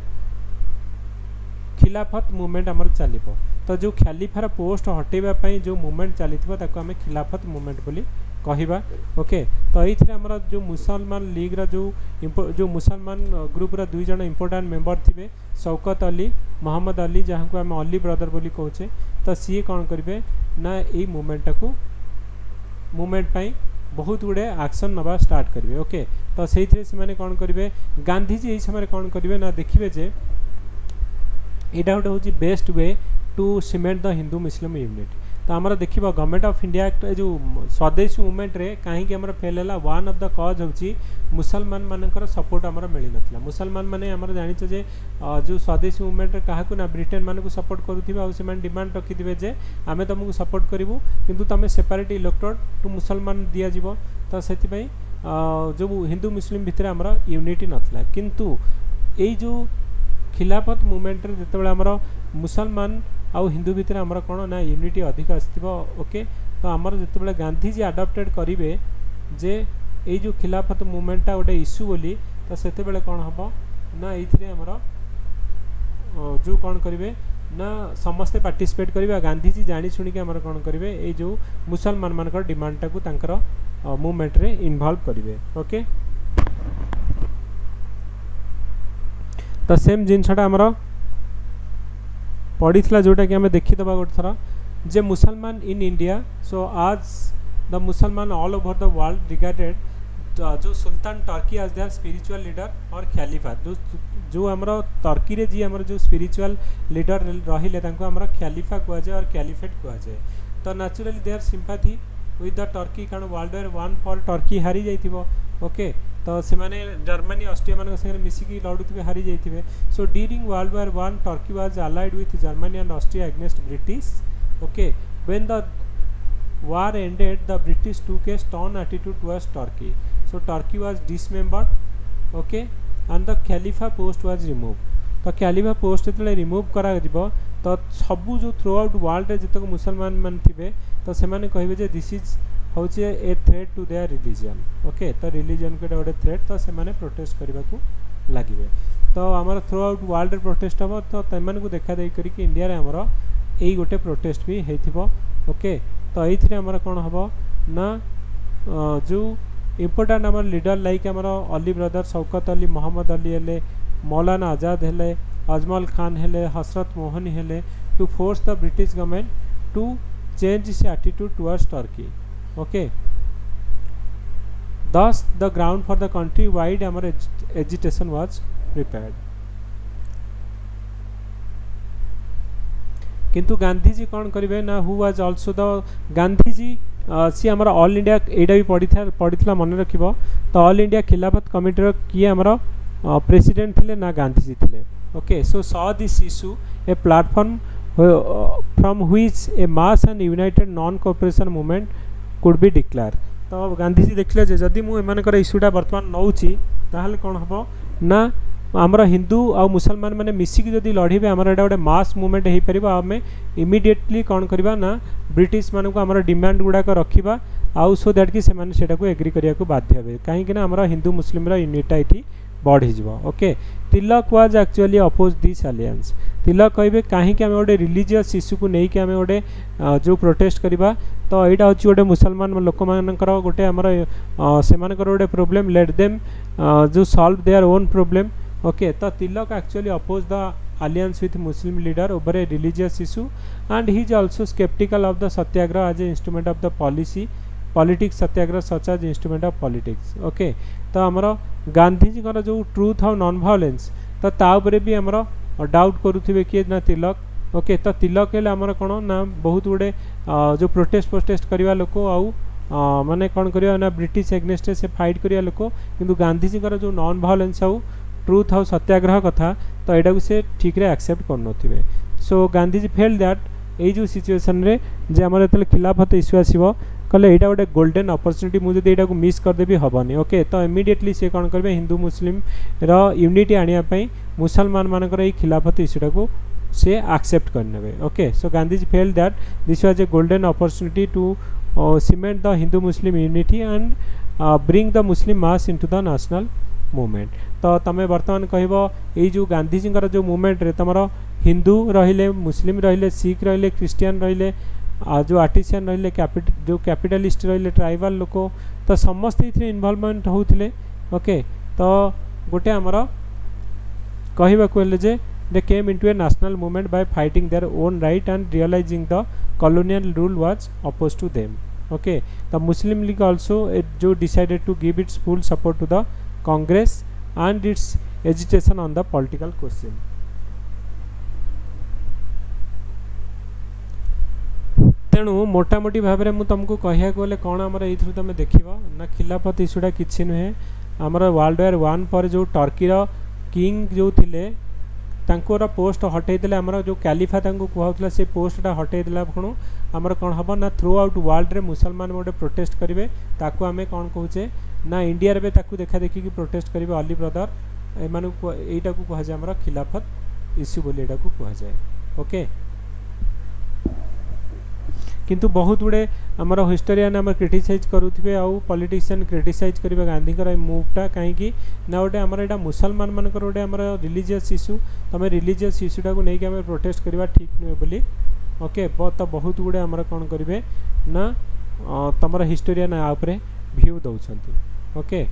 खिलाफत मूवमेंट आमर चलो तो जो खलीफार पोस्ट हटेबा जो मूवमेंट चली आम खिलाफत मूवमेंट बोली कहवा। ओके तो ये आमर जो मुसलमान लीग जो मुसलमान ग्रुप रा 2 जन इंपोर्टेंट मेंबर थे शौकत अली मोहम्मद अली जहाँ को आम अली ब्रदर बोली कहचे। तो सी कौन करेंगे ना यही मूवमेंट बहुत गुड़े एक्शन नवा स्टार्ट करेंगे। ओके तो से कौन करेंगे गांधीजी यही समय कौन करेंगे ना देखिए जे यहाँ गोटे हूँ best way to cement the Hindu Muslim unity. तो आमर देखिए गवर्नमेंट ऑफ इंडिया एक्ट जो स्वदेशी मूवमेंट रे कहीं आमर फेल है वन ऑफ द कज हूँ मुसलमान मानकर सपोर्ट आमर मिल ना मुसलमान माने आमर जानिचे जे जो स्वदेशी मूवमेंट रे क्या ना ब्रिटेन मान को सपोर्ट करुथिबे आ से डिमांड रखिथिबे जे आमे तुमको सपोर्ट करिवु किंतु तमे सेपरेट इलेक्टोरेट टू मुसलमान दिया जीवो। तो सेति जो हिंदू मुस्लिम भितर आमर यूनिटी नथला किंतु एई जो खिलाफत मूवमेंट रे जेतेबेले आमर मुसलमान आउ हिंदू भितर आमर कौन ना यूनिटी अधिक आसथिबो। ओके तो आमर जेतेबेले गांधीजी अडॉप्टेड करिवे जे ये जो खिलाफत मूवमेंटा गोटे इश्यू बोली तो सेतेबेले कौन हम ना ये आमर जो कौन करेंगे ना समस्ते पार्टिसिपेट करेंगे गांधीजी जानी शुणिक आमर कौन करेंगे ये जो मुसलमान मान डिमांडटा को तांकर मूवमेंट रे इन्वॉल्व करेंगे। ओके तो सेम जिनसटा आमर पढ़ी जोटा कि आम देखीदबा गोटे थर जे मुसलमान इन इंडिया सो आज द मुसलमान all over the world regarded जो सुल्तान टर्की आज देयर स्पिरिचुअल लीडर और खलीफा जो आमर टर्की रे जी आमर जो स्पिरिचुअल लीडर रहिले तांको आमर खलीफा कह जाए और कैलिफेट कह जाए। तो naturally their sympathy with the Turkey कारण वर्ल्ड वार 1 फॉर टर्की हारी जाइथिबो। ओके तो से माने जर्मनी ऑस्ट्रिया मान संगे मिसिकी लड़ुथिबे हारी जाइथिबे। So during world war 1 Turkey was allied with Germany and Austria against British. Okay when the war ended the British took a stern attitude towards Turkey, so Turkey was dismembered. Okay and the Khalifa post was removed. तो Khalifa post जो remove करा जिवो तो सबू जो through out world रे जतक मुसलमान मान थिबे तो से माने कहबे जे दिस इज होचे a threat to their religion. Okay तो रिलीजन के गोटे थ्रेट तो से माने प्रोटेस्ट करबा को लागिबे। तो हमर थ्रू आउट वर्ल्ड रे प्रोटेस्ट हो तो तमन को देखा देई करी कि इंडिया रे हमर एई गोटे प्रोटेस्ट भी हेथिबो। ओके तो ये आमर कौन हम ना जो इम्पोर्टाट आम लीडर लाइक आमर अली ब्रदर शौकत अली मोहम्मद अली हेले मौलाना आजाद हेले अजमल खान हेले हसरत मोहनी हेले to force the British government to change its attitude towards Turkey. Okay thus the ground for the country wide आमर एजिटेशन वाज प्रिपेयर्ड। किंतु गांधीजी कौन करेंगे ना who was also the Gandhiji सी आमर ऑल इंडिया एटा भी पढ़ी मन रखिबो। तो ऑल इंडिया खिलाफत कमिटी किए आमर प्रेसिडेंट थिले ना गांधीजी थिले। Okay so saw this issue a platform from which A mass and United non cooperation movement could be declare. तो गांधीजी देखले जे जदि मु एमानकर इशूटा वर्तमान नौची ताहले कौन हम ना आमर हिंदू आ मुसलमान मैंने मिसिकी जदि लड़े आमर एटा गोटे मास मूवमेंट हो पार आम इमिडिएटली कौन करवा ना ब्रिटिश मान को आमर डिमांड गुड़ाक रखा आउ सो दैट कि से एग्री करने को बाध्य हे कहीं आमर हिंदू मुस्लिम यूनिटा ये बढ़ीज। Okay Tilak was actually oppose this alliance. Tilak कहे कहीं आम गोटे रिलीजियस इश्यू को लेकिन आम गोटे जो प्रोटेस्ट करवा तो यहाँ हूँ गोटे मुसलमान लोक मानकर गोटे आमर से गोटे प्रोब्लेम लेट देम जो solve their own problem. Okay तो Tilak actually oppose the alliance with Muslim leader over a religious issue and he is also skeptical of the satyagraha as a instrument of the politics satyagraha such as instrument of politics। okay तो आमर गांधी जी जो truth और non violence तो ताऊपर भी आमर doubt करुथिबे किए ना तिलक। Okay तो तिलक हेले आमर कौन ना बहुत गुड़े जो प्रोटेस्ट करवा लोक आउ माने कौन करवा ना ब्रिटिश एगनेस्ट से फाइट करवा लोक किंतु गांधी जी जो नॉन वायलेंस आउ ट्रूथ और सत्याग्रह कथा तो यहाँ को से ठीक रे एक्सेप्ट कर। सो गांधीजी फेल दैट ये जो सिचुएशन रे जे आमर जो खिलाफत इश्यू आसो कहले यहाँ गोटे गोल्डन अपरच्युनिटी मुझे यहाँ मिस करदेवी हेनी। ओके तो इमिडिएटली से कौन करेंगे हिंदू मुस्लिम यूनिटी आने मुसलमान मानकर ये खिलाफत इश्यूटा को से एक्सेप्ट करने। Okay so Gandhiji fail that this was a golden opportunity to cement the Hindu Muslim unity and bring the Muslim mass into the national movement. तो तुम बर्तमान कह जो गांधीजी जो मूवमेंट रे तुम हिंदू रहिले, मुस्लिम रहिले, सिख रहिले, क्रिश्चियन रहिले, जो आर्टिसियन रहिले, जो कैपिटलिस्ट रहिले, ट्राइबल लोक, तो समस्ते ये इनवॉल्वमेंट होते। ओके, तो गोटे आमर कहवाक जे they came into a national movement by fighting their own right and realizing the colonial rule was opposed to them. Okay, the Muslim League also जो decided to give its full support to the Congress and its agitation on the political question. तेणु मोटामोटी भाव में तुमको कहया गले कौन आमर ये तुम देख ना खिलाफत इश्यूटा किसी नुहे आमर वर्ल्ड वार 1 पर जो टर्की किंग जो थिले तांकोर पोस्ट हटेदेले आमर जो कैलिफा कहला से पोस्टा हटेदेला खुणु आमर कौन हम ना थ्रू आउट वर्ल्ड रे मुसलमान गोटे प्रोटेस्ट करेंगे ताकू आम कौन कहे ना इंडिया रे ताकू देखा देखी कि प्रोटेस्ट करेंगे अली ब्रदर एमानु एटा को कह जाए आमर खिलाफत इश्यू बोली एटा को कह जाए। ओके, किंतु बहुत गुड़े आमर हिस्टोरियन आम क्रिटिसाइज करुवे आउ पॉलिटिशियन क्रिटिसाइज करेंगे गांधी मुवटा कहीं ना गोटे आमर यहाँ मुसलमान मान गोटे आमर रिलीजियस इश्यू तुम रिलीजियस इश्यूटा को लेकिन आम प्रोटेस्ट करवा ठीक नुहे बोली। ओके, तो बहुत गुड़े आमर कौन करेंगे ना तुम हिस्टोरियन आउे भ्यू दौरान। ओके,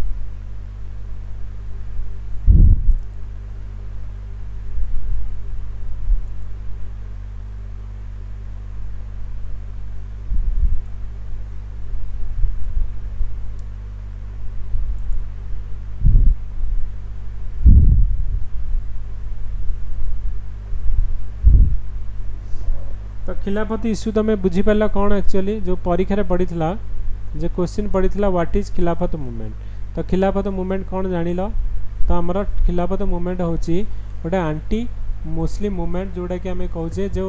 तो खिलाफत इश्यू तुम बुझीपार कौन एक्चुअली जो परीक्षा पड़ी जो क्वेश्चन पड़ी व्हाट इज खिलाफत मूवमेंट। तो खिलाफत मूवमेंट कौन जान तो आमर खिलाफत मूवमेंट हूँ गोटे आंटी मुस्लिम मूवमेंट जोटा कि आम कहे जो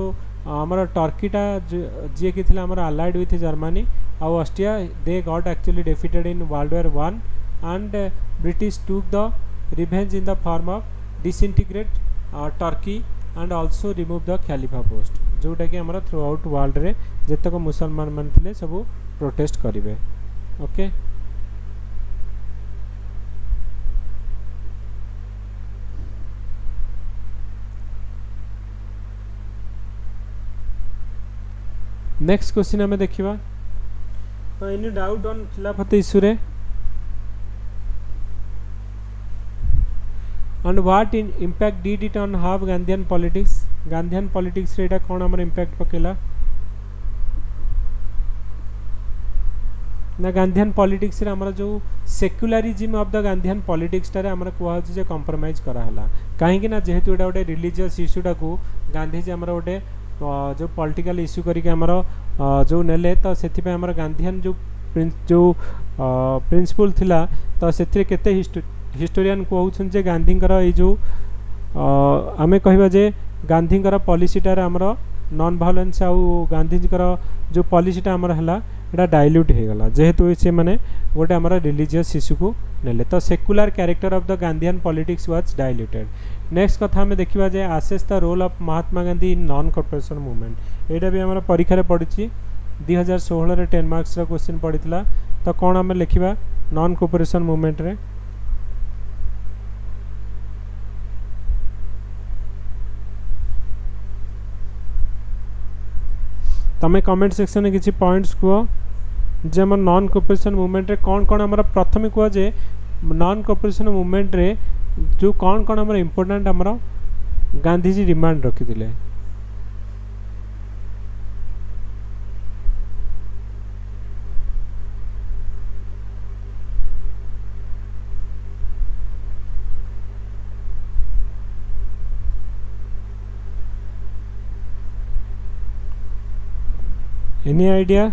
आमर टर्कीटा जी कि आमर अलाइड विथ जर्मनी आउ Austria they got actually defeated in world war 1 and British took the revenge in the form of disintegrate Turkey and also remove the Khalifa post जोटा कि आमर थ्रू आउट वर्ल्ड रे जितक मुसलमान मान थे सब protest करेंगे। ओके, नेक्स्ट क्वेश्चन आम देखा तो एनी डाउट ऑन खिलाफत इश्यू रे and what in impact did it on have Gandhian politics Gandhian politics रे कौन आमर इम्पैक्ट पकेला ना गांधीयन पॉलिटिक्स रे आमर जो secularism of the Gandhian politics टारे आमर कहूँ जे कंप्रोमाइज कराला कहीं ना जेहेतु एटा गोटे रिलीजियस इश्यूटा को गांधीजी आमर गोटे जो पॉलिटिकल इश्यू करके आमर जो नेले तो से आमर गांधीयन जो प्रिंसिपल थिला तो से केते हिस्टोरियन कहउछन जे गांधींकर ये जो आमे कहबा जे गांधींकर पॉलिसीटार आमर नॉन वायलेंस आउ गांधीजीकर जो पॉलिसीटा आमर हला एटा डाइल्यूट हो गला जेहेतु से माने गोटे आमर रिलीजियस इश्यू को नेले तो secular character of the Gandhian politics was diluted. Next कथा हमें देखा जाए assess the role of Mahatma Gandhi in non corporation movement एटा भी आमर परीक्षा पड़ी 2016 रे 10 मार्क्स रो क्वेश्चन पड़ीला तो कौन आम लिखा नॉन कॉर्पोरेशन मूवमेंट रे तमें कमेंट सेक्शन में किसी पॉइंट्स कह जे आम नॉन कॉर्पोरेशन मूवमेंट रे कौन कौन आमर प्रथम कह जे नॉन कॉर्पोरेशन मूवमेंट रे जो कौन कौन आमर इम्पोर्टेंट आमर गांधीजी डिमांड रखिथिले एनी आइडिया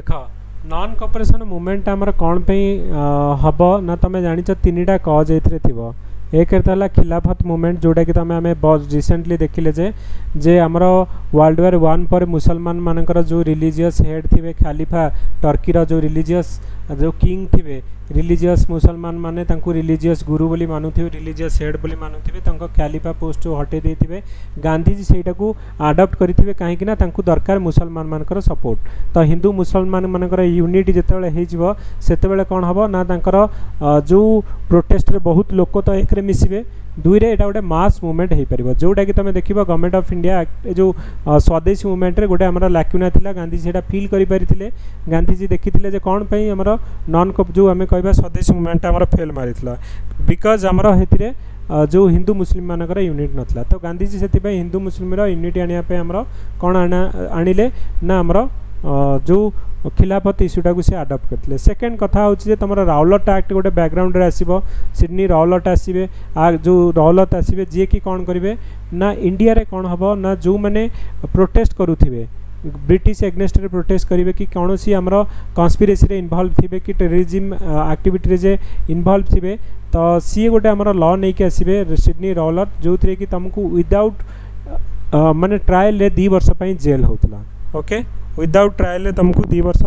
देख नॉन कोऑपरेशन मूवमेंट आमर कौन पे हम ना तुम जान तीन कज ए एक खिलाफत मूवमेंट जोटा कि तुम आम रिसेंटली देखिले जे आमर वर्ल्ड वार 1 पर मुसलमान मानकर जो रिलीजियस हेड थे खालिफा टर्कीर जो रिलीजियस जो किंग थे रिलीजियस मुसलमान माने तांको रिलीजियस गुरु बोली मानुथिबे रिलीजियस हेड बोली मानुथिबे तांको खालिफा पोस्ट जो हटे देथिबे गांधीजी सेटा को अडॉप्ट करिथिबे काहेकि ना तांको दरकार मुसलमान मानकर सपोर्ट तो हिंदू मुसलमान मानकर यूनिटी जेतेबेले हे जिवो सेतेबेले कोन हबो ना तांकर जो प्रोटेस्ट रे बहुत लोक तो एक रे मिसिबे दुई रे एटा गोटे मास मूवमेंट हो पार जोटा कि तुम देखो गवर्नमेंट ऑफ इंडिया जो स्वदेशी मूवमेंट रे गोटे आमर लाक्यूना थिला गांधीजी सेटा फील करि परिथिले गांधीजी देखिथिले जे कोन पई आमर नॉन को जो आमे कहबा स्वदेशी मूवमेंट आमर फेल मारिथिला बिकॉज आमर हेतिरे जो हिंदू मुस्लिम मानकर यूनिट नथला तो गांधीजी सेति हिंदू मुस्लिम यूनिट आनिया पे आमर कोन आनिले ना आमर जो खिलाफत इश्यूटा को सी आडप्ट करते सेकेंड कथा हूँ तुम राउलट एक्ट गोटे बैकग्राउंड आसो सिडनी राउलट आसवे जो राउलट आसवे जी कि कौन करेंगे ना इंडिया रे कौन हम ना जो मैंने प्रोटेस्ट करुवे ब्रिटिश एग्नेस्ट रे प्रोटेस्ट करेंगे कि कौन सी आमर कन्स्पिरेसी रे इन्वॉल्व थे कि टेररिज्म एक्टिविटी रे जे इन्वॉल्व थे तो सी गोटे आमर लॉ नहीं कि आसवे सिडनी राउलट जो थी कि तुमको विदाउट माने ट्रायल रे 2 वर्ष जेल होता ओके विदाउट ट्रायल तुमको 2 वर्ष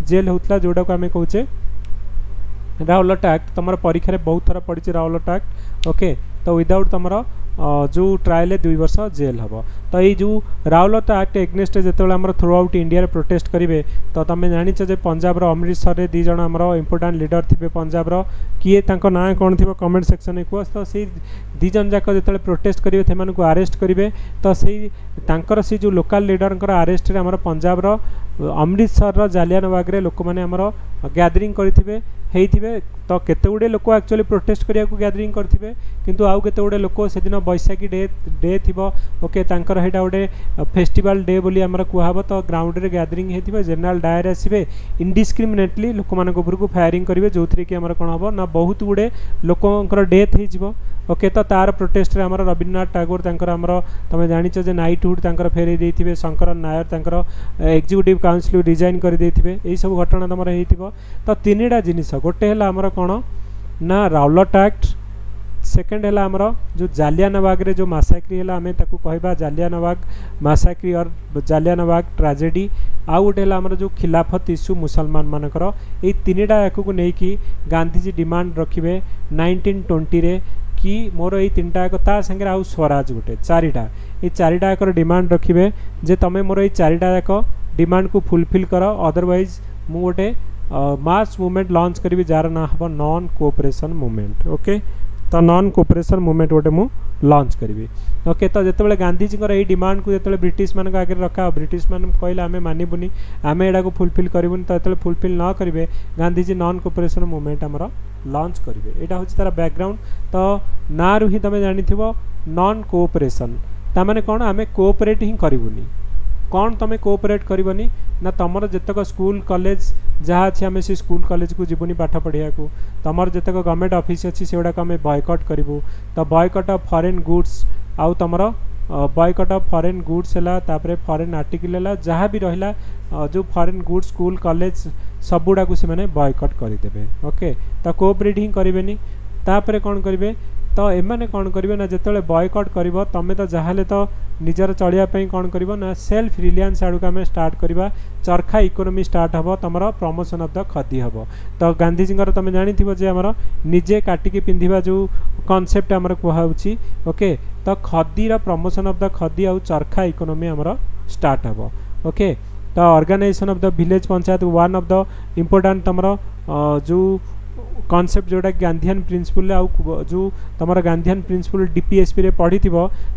जेल होता जोटा को आम कहे राउलट एक्ट तुम परीक्षा बहुत थर पड़ी राउलट एक्ट ओके तो विदाउट तुम जो ट्रायल 2 वर्ष जेल हम तो ये जो राउलट एक्ट एग्नेस्ट जो आम थ्रू आउट इंडिया प्रोटेस्ट करेंगे तो तुम जानिच पंजाब अमृतसर में 2 जन आमर इंपोर्टाट लीडर थे पंजाब किए ना कौन थी कमेंट सेक्शन में कह तो से 2 जन जाक जो प्रोटेस्ट करेंगे से आरेस्ट करेंगे तो से जो लोकल लीडर आरेस्ट आम पंजाब अमृतसर जालियानबाग लोक मैंने आमर गैदरिंग करेंगे तो केते गुड़े लोक एक्चुअली प्रोटेस्ट करिया को गैदरिंग करथिबे किंतु आउ केते गुड़े लोक से दिन बैसाखी डे थिबो ओके तांकर हेटा गोटे फेस्टिवल डे बोली आमर कुहाबो तो ग्राउंड रे गैदरिंग हेथिबे जनरल डायर आसीबे इनडिस्क्रिमिनेटली लोक मानक ऊपर को फायरिंग करिवे जोथरे कि आमर कोन हबो ना बहुत गुड़े लोकंकर डेथ हे जिवो ओके तो तार प्रोटेस्ट रे आमर रवीन्द्रनाथ टैगोर तांकर आमर तमे जानिच जे नाइटहुड तांकर फेरे देथिबे शंकर नायर तांकर एग्जीक्यूटिव काउंसिल रिजाइन कर देथिबे एई सब घटना तमर हेथिबो तो तीनटा जिनिस गोटे है आमर कौन ना राउलट एक्ट सेकेंड है आमर जो जालियानबाग रे जो मासाक्री है आम ताकू कहबा जालियानबाग मासाक्री और जालियानबाग ट्राजेडी आउ गोटे है आमर जो खिलाफत इश्यू मुसलमान मानकर ये तीनटा एक को लेकिन गांधीजी डिमांड रखिए 1920 रे कि मोर ये 3टा एक संगे आउ स्वराज गोटे 4टा ये 4टा एक डिमांड रखिए जे तुम मोर ये 4टा एक डिमांड को फुलफिल कर अदरवाइज मु गोटे मास मूवमेंट लॉन्च करी जार ना हम नॉन कोऑपरेशन मूवमेंट ओके तो नॉन कोऑपरेशन मूवमेंट गोटे मु लॉन्च करी ओके तो जिते गांधीजी ये डिमांड को जो ब्रिटिश मान आगे रखा ब्रिटिश मान कहले आम मानबुनि आम एटा को फुलफिल करूनी तो जो फुलफिल न करेंगे गांधीजी नॉन कोऑपरेशन मूवमेंट आमर लॉन्च करेंगे यहाँ हूँ तार बैकग्राउंड तो ना रू ही तुम जानी नॉन कोऑपरेशन ताने कौन आम कोऑपरेट ही करूनी कौन तुम कोऑपरेट करनी ना तुमर जितक स्कूल कॉलेज जहाँ अच्छे आम से स्कूल कॉलेज को जीवनी पाठ पढ़िया को तुमर जितक गवर्नमेंट ऑफिस अच्छी से गुड़ाक आम बॉयकट करूँ तो बॉयकट ऑफ फॉरेन गुड्स आउ तुमर बॉयकट ऑफ फॉरेन गुड्स है फॉरेन आर्टिकल है जहाँ भी रहा जो फॉरेन गुड्स स्कूल कॉलेज सब गुड़ा को से बॉयकट करदे ओके तो कोऑपरेट ही करेंगे तापर कौन करेंगे तो एमाने कौन करेंगे ना जिते बॉयकट कर तुम तो जहाँ तो निजर चलियापाई कौन कर ना सेल्फ रिलायंस आड़ को आम स्टार्ट करवा चरखा इकोनॉमी स्टार्ट हम तुम प्रमोशन ऑफ द खदी हम तो गांधीजी तुम जानी आमर निजे काटिकी पिंधा जो कॉन्सेप्ट आमर कहुच्छी ओके तो खदीर प्रमोशन ऑफ द खदी आउ चरखा इकोनॉमी आमर स्टार्ट हम ओके तो organisation of the village panchayat one of the important तुम जो कॉन्सेप्ट जोटा गांधीयन प्रिंसिपल आउ जो तुम गांधीयन प्रिंसिपल डीपीएसपी रे पढ़ी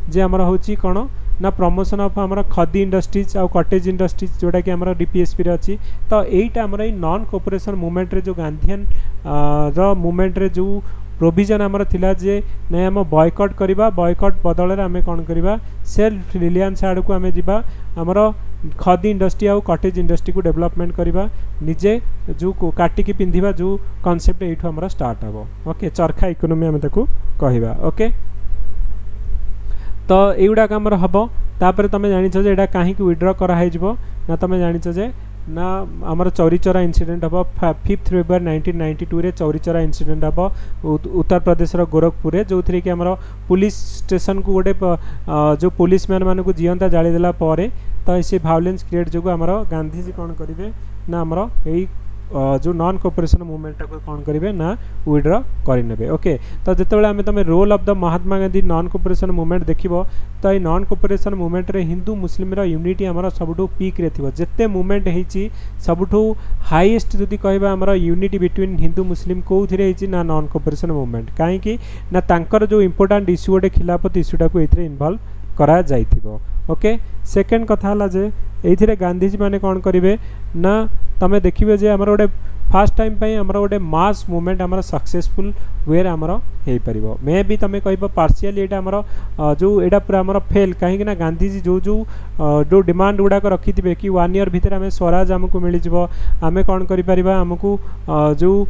जे आमर हूँ कौन ना प्रमोशन ऑफ आमर खदी इंडस्ट्रीज आउ कटेज इंडस्ट्रीज जोटा कि आमर डीपीएसपी रे अच्छी तो यहीटा आमर नॉन कोऑपरेशन मूवमेंट रे जो गांधीयन मूवमेंट रे जो प्रोविजन आमर थिला जे नहीं आम बॉयकट करवा बॉयकट बदल आम कौन करवा सेल्फ रिलायंस आड़ को आम जा आमर खदी इंडस्ट्री आउ कटेज इंडस्ट्री को डेवलपमेंट करवा निजे जो काटिकी पिंधा जो कॉन्सेप्ट यू आम स्टार्ट हम ओके चरखा इकोनॉमी आम कहवा ओके तो युवाक आमर हम तापर तुम जानिछ जे एटा काहे विड्रॉ करा ना तुम जानिछ जे ना आमर चौरी चौरा इनसीडेंट हम 5 फेब्रुआरी 1992 रे चौरी चौरा इनसीडेंट हम उत्तर प्रदेश गोरखपुर जो थी कि आमर पुलिस स्टेशन को गोटे जो पुलिस मैन मान को जीवंता जालीदेला तो ये भायोलेंस क्रिएट जो आमर गांधीजी कौन करेंगे ना आमर यही जो नॉन कोऑपरेशन मूवमेंट को कौन करेंगे ना विड्रॉ करेंगे। ओके तो जितेबाला आम तुम role of the Mahatma Gandhi non cooperation movement देखो तो ये नॉन कोऑपरेशन मूवमेंट रे हिंदू मुस्लिम यूनिटी आमर सबुठू पीक रे थिबो जेते मूवमेंट होती सबुठू हाईएस्ट जदि कहबा आमर यूनिटी बिटवीन हिंदू मुस्लिम कौथिरे होती ना नॉन कोऑपरेशन मूवमेंट कहीं ना तांकर जो इंपोर्टेंट इश्यू गोटे खिलाफत इश्यूटा को ये इनवॉल्व करा जाइथिबो। ओके सेकेंड कथा हला जे एथिरे गांधीजी माने कौन करेंगे ना तमें देखिए जे आमर गोटे फास्ट टाइम पे आमर गोटे मास मूवमेंट आमर सक्सेसफुल वे आमर हो पार मे भी तुम कह पार्शियली यहाँ आमर जो यहाँ पूरा आमर फेल कहीं गांधीजी जो जो जो डिमांड गुड़ाक रखी थे कि 1 ईयर भितर आम स्वराज आमको मिल आम कौन कर आमको जो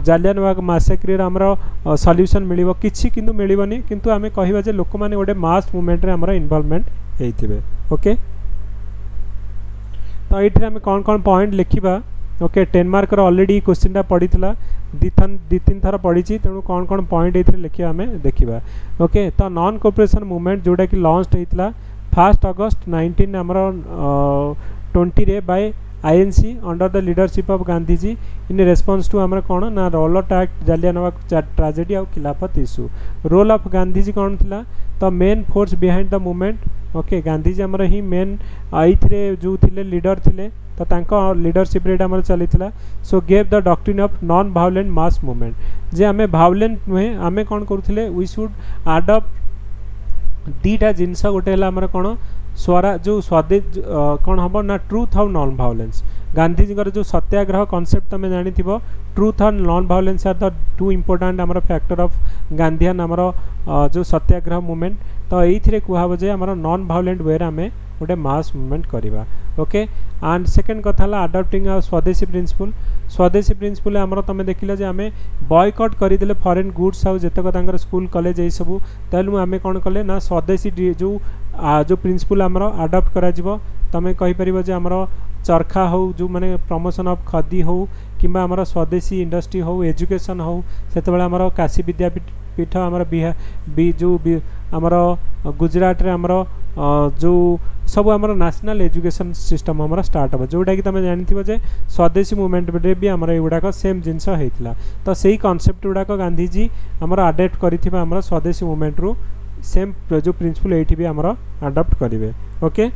जालियानवाग मैसेक्रे आमर सल्यूशन मिल कि मिलनी किंतु आम कह लोक मैंने गोटे मास मूवमेंट आमर इनवॉल्वमेंट होते। ओके तो ये आम कौन कौन पॉइंट लिखा ओके 10 मार्क ऑलरेडी क्वेश्चन पड़ी दी 3 थर पड़ी तेणु कौन कौन पॉइंट ये लिखा आम देखा। ओके तो नॉन कोऑपरेशन मूवमेंट जोटा कि लॉन्च होता 1 अगस्त 1920 रे by INC under the leadership of Gandhiji in response to आमर कौन ना रॉलट एक्ट जालियानवाग ट्रेजेडी और खिलाफत इश्यू। रोल ऑफ गांधीजी कौन थिला तो main force behind the movement. Okay Gandhiji आमर ही मेन ये जो थिले लीडर थिले तो तांको लीडरशिप रेट आमर चलीथिला। So gave the doctrine of non violent mass movement जे आमे वायलेंट नुहे आमे कौन करुथिले वी शुड अडॉप्ट दीटा जिनस गोटे आमर कौन स्वरा जो स्वदेश कौन हम ना ट्रूथ और नॉन वायलेंस गांधीजी जो सत्याग्रह कॉन्सेप्ट तुम जानी ट्रूथ और non violence are the 2 important आमर फैक्टर ऑफ गांधीयन आमर जो सत्याग्रह मूवमेंट तो ये कहब जे आमर नॉन वायलेंट वे आम गोटे मास मूवमेंट करवा। ओके एंड सेकेंड कथा अडॉप्टिंग स्वदेशी प्रिंसिपल आमर तुम देखिल जे आम बॉयकट करदे फॉरेन गुड्स आउ जितक स्कूल कॉलेज ये सब तेलु आम कौन कले ना स्वदेशी जो जो प्रिंसिपल आमर अडॉप्ट करा तुम कहीपर जे आमर चरखा हो जो माने प्रमोशन ऑफ खदी हो कि आमर स्वदेशी इंडस्ट्री हो एजुकेशन हो से आमर काशी विद्यापीठ आमर जो आमर गुजरात रे आमर जो सब आमर नेशनल एजुकेशन सिस्टम आमर स्टार्ट हो जोटा कि तुम जानी जे स्वदेशी मूवमेंट रे भी आमर युवाक सेम जिनस होता तो सही कॉन्सेप्ट गुड़ाक गांधीजी आमर अडॉप्ट कर आमर स्वदेशी मूवमेंट रू सेम जो प्रिंसिपल ये भी आमर अडॉप्ट करेंगे। ओके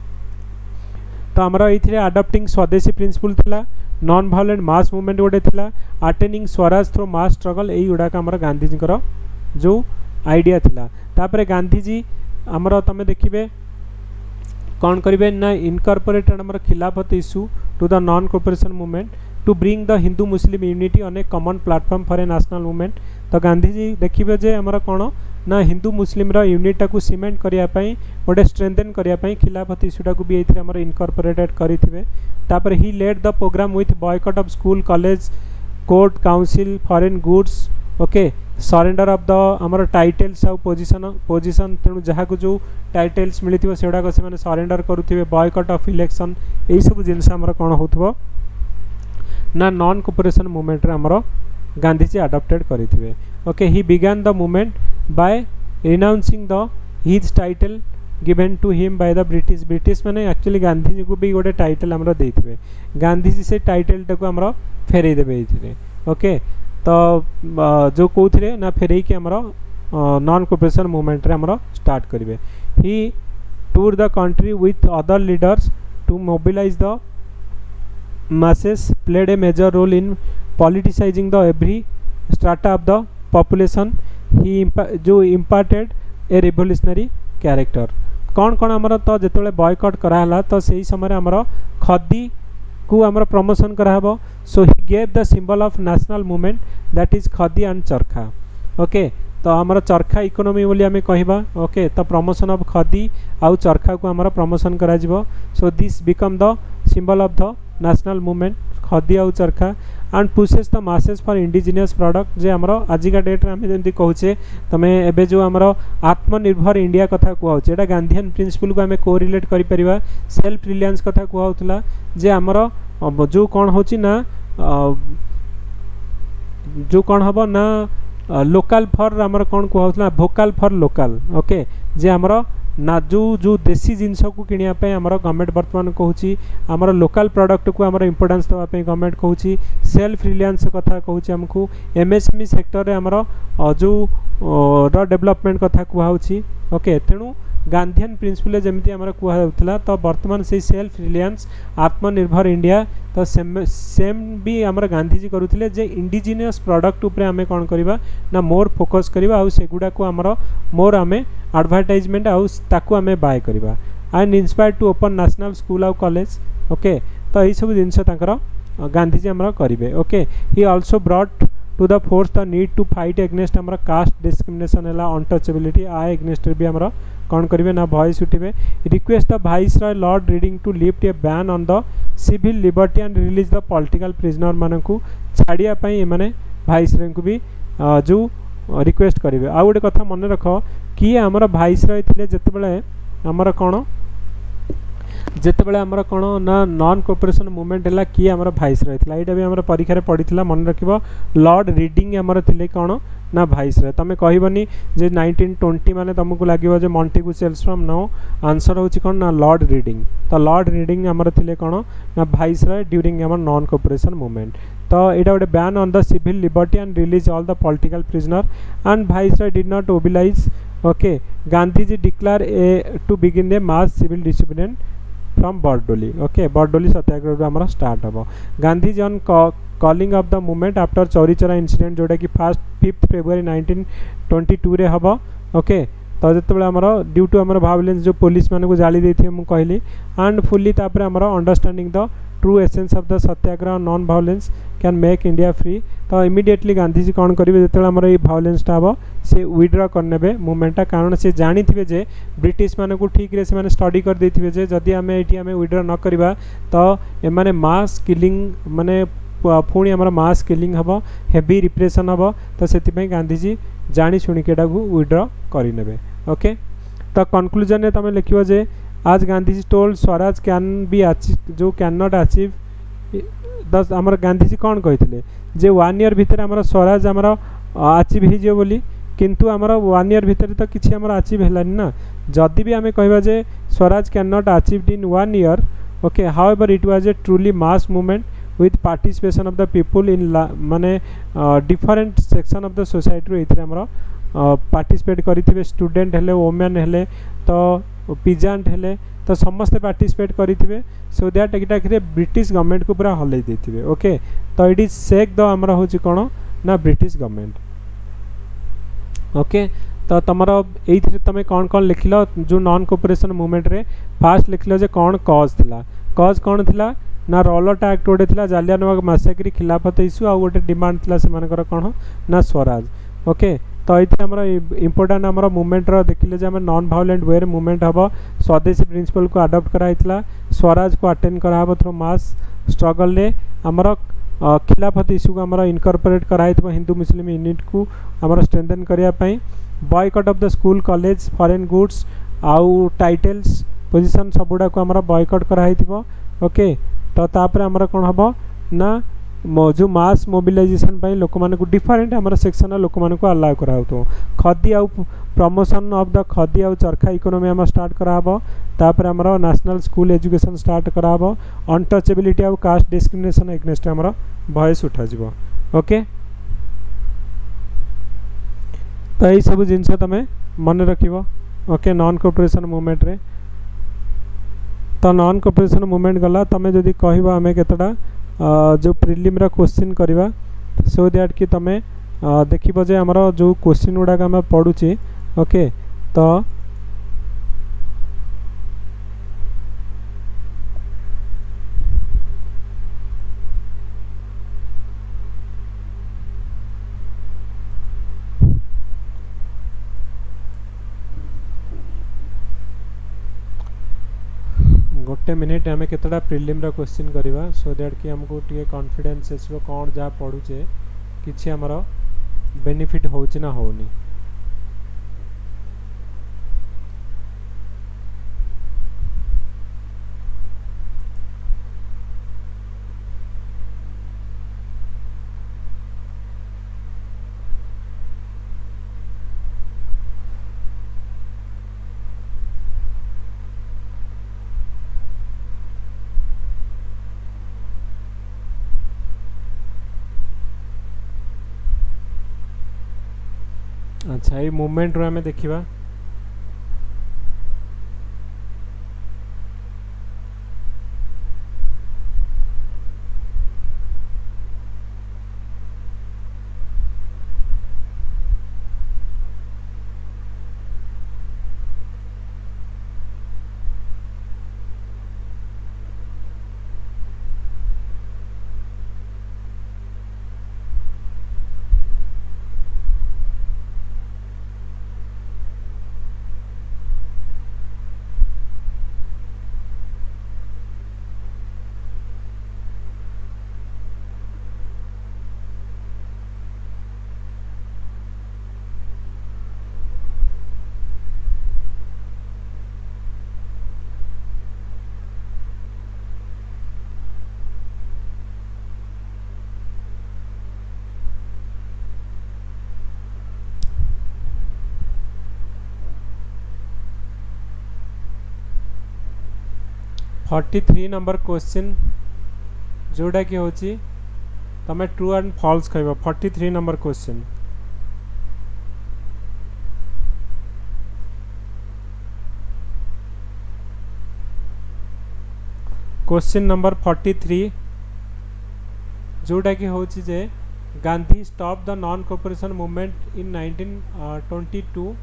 तो आमर ये अडॉप्टिंग स्वदेशी प्रिंसिपल थिला नॉन वायलेंट मास मूवमेंट गोटे थिला अटेनिंग स्वराज थ्रू मास स्ट्रगल यही गुड़ाक आमर गांधीजी जो आइडिया थिला। तापरे गांधीजी आमर तुम देखिए कौन करेंगे ना इनकॉर्पोरेटेड आमर Khilafat issue to the non cooperation movement to bring the Hindu Muslim unity on a common platform for a national movement. तो गांधीजी देखिए जे आमर कौन ना हिंदू मुस्लिम यूनिटा को सीमेंट करने गोटे स्ट्रेंथेन करने खिलाफत इश्यूटा को भी ये आमर इनकॉर्पोरेटेड करेंगे। तापर he led the programme with boycott of school college court council foreign goods. Okay surrender of the आमर टाइटल्स आउ पोजिशन तेणु जहाँ को जो टाइटल्स मिली से गुड़ाक से सरेंडर करुवे बॉयकट ऑफ इलेक्शन यही सब जिनस आमर कौन हो ना नॉन कोऑपरेशन मूवमेंट आमर गांधीजी अडॉप्टेड करेंगे। Okay he began the movement by renouncing the his title given to him by the British मैंने एक्चुअली गांधीजी को भी गोटे टाइटल आमर देते गांधीजी से टाइटल टाक आमर फेरई देवे। ओके तो जो कौन ना फेरई कि आमर नॉन कोऑपरेशन मूवमेंट आमर स्टार्ट करेंगे। He tour the country with other leaders to mobilise the masses played a major role in politicizing the every strata of the population. He जो imparted a revolutionary character कौन कौन आमर तो जिते boy cut कराला तो सही समय आमर खदी को आमर प्रमोशन कराहब। So he gave the symbol of national movement that is khadi and charkha. Okay तो आमर चरखा इकोनॉमी बोली आमे कहबा। ओके तो प्रमोशन ऑफ खदी आउ चरखा को आमर प्रमोशन करा जिवो। So this become the symbol of the national movement khadi आउ charkha and pushes the masses for indigenous product जे आमर आजिका डेट्रे आम जमी कहचे तुम एबे जो आमर आत्मनिर्भर इंडिया कथा कहूँ एटा गांधीयन प्रिंसिपल को आम कोरिलेट करिपरिबा सेल्फ रिलायंस कथा कहउतला जे आमर जो कौन होची ना जो कौन हम ना लोकल फॉर आमर कौन कहला भोकाल फॉर लोकल ओके जे आमर ना जो जो देसी जिनस को किणापी आमर गवर्नमेंट बर्तमान कहूँ आमर लोकल प्रोडक्ट को आमर इंपोर्टेंस देवाई गवर्नमेंट कहूँ सेल्फ रिलायंस कथा कहूँ आमको एमएसएमई सेक्टर आमर जो डेवलपमेंट कथा कहूँ ओके तेणु गांधीयन प्रिंसिपल जमी आम कहला तो बर्तमान से सेल्फ रिलायंस आत्मनिर्भर इंडिया तो सेम भी आमर गांधीजी करुले जे इंडिजिनियस प्रोडक्ट उपरे आमे कौन करवा ना मोर फोकस करवा आउ सेगुड़ा को आमर मोर आमे एडवर्टाइजमेंट आउ ताकू आमे बाय करवा and inspire to open national school आउ कॉलेज ओके तो यही सब जिनस गांधीजी आमर करेंगे okay he also brought to the force the need to fight against आमर कास्ट डिस्क्रिमिनेशन है अनटचेबिलिटी आ एग्नेस्ट भी आमर कौन करेंगे ना वॉइस उठे request the viceroy Lord Reading to lift a ban on the civil liberty and release the political prisoner मानू छाड़ियापाई एमाने वाइसरॉय को भी जो रिक्वेस्ट करेंगे आ गोटे कथा मन रख किए आमर वाइसरॉय थे जितेबाला आमर कौन जितेबाला आमर कौन ना नॉन कोऑपरेशन मूवमेंट है किए आमर वाइसरॉय था यहाँ भी आमर परीक्षा पड़ी मन रख लॉर्ड रीडिंग आमर थे कौन ना वाइसरॉय तुम कहबनी जे 1920 माने तुमको लगे जो मॉन्टेगू सेल्सफ्रॉम नो आंसर होची कौन ना लॉर्ड रीडिंग तो लॉर्ड रीडिंग आमर थे कौन ना वाइसरॉय ड्यूरिंग आमर नॉन कोऑपरेशन मूवमेंट तो यहाँ गोटे ban on the civil liberty and release all the political prisoner and viceroy did not oblige okay Gandhiji declare a to begin a mass civil disobedience from Bardoli okay Bardoli Satyagraha आमर start हम Gandhiji on calling off the movement after Chauri Chaura incident जोटा कि 5 February 1922 रे हम okay तो जो आमर due to आमर वायलेंस जो पुलिस मान को जाली देती मुझे कहली एंड फुली तापर आमर understanding the true essence of the Satyagraha non violence can make India free तो इमिडिएटली गांधीजी कौन करेंगे जो आमर ये वायलेंसटा हम से विड्र करने मूवमेंटा कारण से जानी थे जे ब्रिटिश मान को ठीक से स्टडी कर देथिबे जे जदि आम ये विड्र न करवा तो एमाने मास किलिंग माने पुणी आमर मास किलिंग हम हेवी रिप्रेशन हम तो से गांधीजी जानी शुणिक विड्र करे ओके तो कंक्लूजन में तुम लिख जे आज Gandhiji told Swaraj can be achieve जो कैन नॉट अचीव दस आमर गांधीजी कौन कहते जे 1 ईयर भितर आमर स्वराज आमर अचीव हो बोली किंतु आमर 1 ईयर भितर तो किसी आमर अचीव है ना जदि भी आम कहवा जे swaraj can not achieve in 1 year okay however it was a truly mass movement with participation of the people in माने different section of the society रो इतरे हमरा पार्टिसिपेट करिथिबे स्टूडेंट हेले वुमेन हेले तो पिजेंट हेले तो समस्त पार्टिसिपेट करिथिबे सो दैट एटा कि ब्रिटिश गवर्नमेंट को पूरा हलै देथिबे ओके तो इट इज सेक द हमरा होची कोन ना ब्रिटिश गवर्नमेंट ओके तो तुमर ये तुम कौन कौन लिखल जो नॉन कोऑपरेशन मूवमेंट रे फास्ट लिखल जे कौन कॉज थिला कॉज कौन थिला ना रॉलटा एक्ट गोटे था जालियानवाग मैसेक्री खिलाफत इश्यू आ गोटे डिमांड थिला से मानकर कौन ना स्वराज ओके तो ये आमर इम्पोर्टाट आमर मूवमेंट देखिले जे नॉन वायलेंट वे मूवमेंट हम स्वदेशी प्रिंसिपल को अडॉप्ट कराइला स्वराज को अटेंड कराब थ्रू मास स्ट्रगल रे आमर खिलाफत इश्यू को आमर इनकॉर्पोरेट कराई हिंदू मुस्लिम यूनिट को आमर स्ट्रेंथन करने boy cut of the school college foreign goods आउ टाइटल्स पोजीशन सबुड़ा को आमर बॉयकट कराई ओके तो तापर आमर कौन हम ना जो मास मोबिलाइजेशन लोक मान डिफरेंट आमर सेक्शन लोक मान अलाउ करा खदी आउ प्रमोशन ऑफ द खदी आउ चरखा इकोनॉमी आम स्टार्ट कराब तापर आमर नेशनल स्कूल एजुकेशन स्टार्ट कराब अनटचेबिलिटी आउ कास्ट डिस्क्रिमिनेशन एग्नेस्ट आमर वॉइस उठा जीवो ओके तो यही सब जिनस तुम मन रखिबो ओके नॉन कोऑपरेशन मूवमेंट रे तो नॉन कोऑपरेशन मूवमेंट गला तुम जदि कहबो आमे केतटा जो प्रिलिम रा क्वेश्चन करवा सो दैट कि तुम देखिबो जे हमर जो क्वेश्चन गुडा हम पढुची ओके तो गोटे मिनिट आम केतटा प्रिलिम रा क्वेश्चन करवा सो दैट कि हमको टे कॉन्फिडेंस आसो कौन जहाँ पढ़ुचे किसी आमर बेनिफिट होची ना होनी अच्छा ये मूवमेंट रो आमे देखिबा फोर्टी थ्री नंबर क्वेश्चन जोटा कि होची तमे ट्रू एंड फॉल्स कहबो 43 नंबर क्वेश्चन क्वेश्चन नंबर 43 जोटा कि होची जे Gandhi stop the non cooperation movement in 1922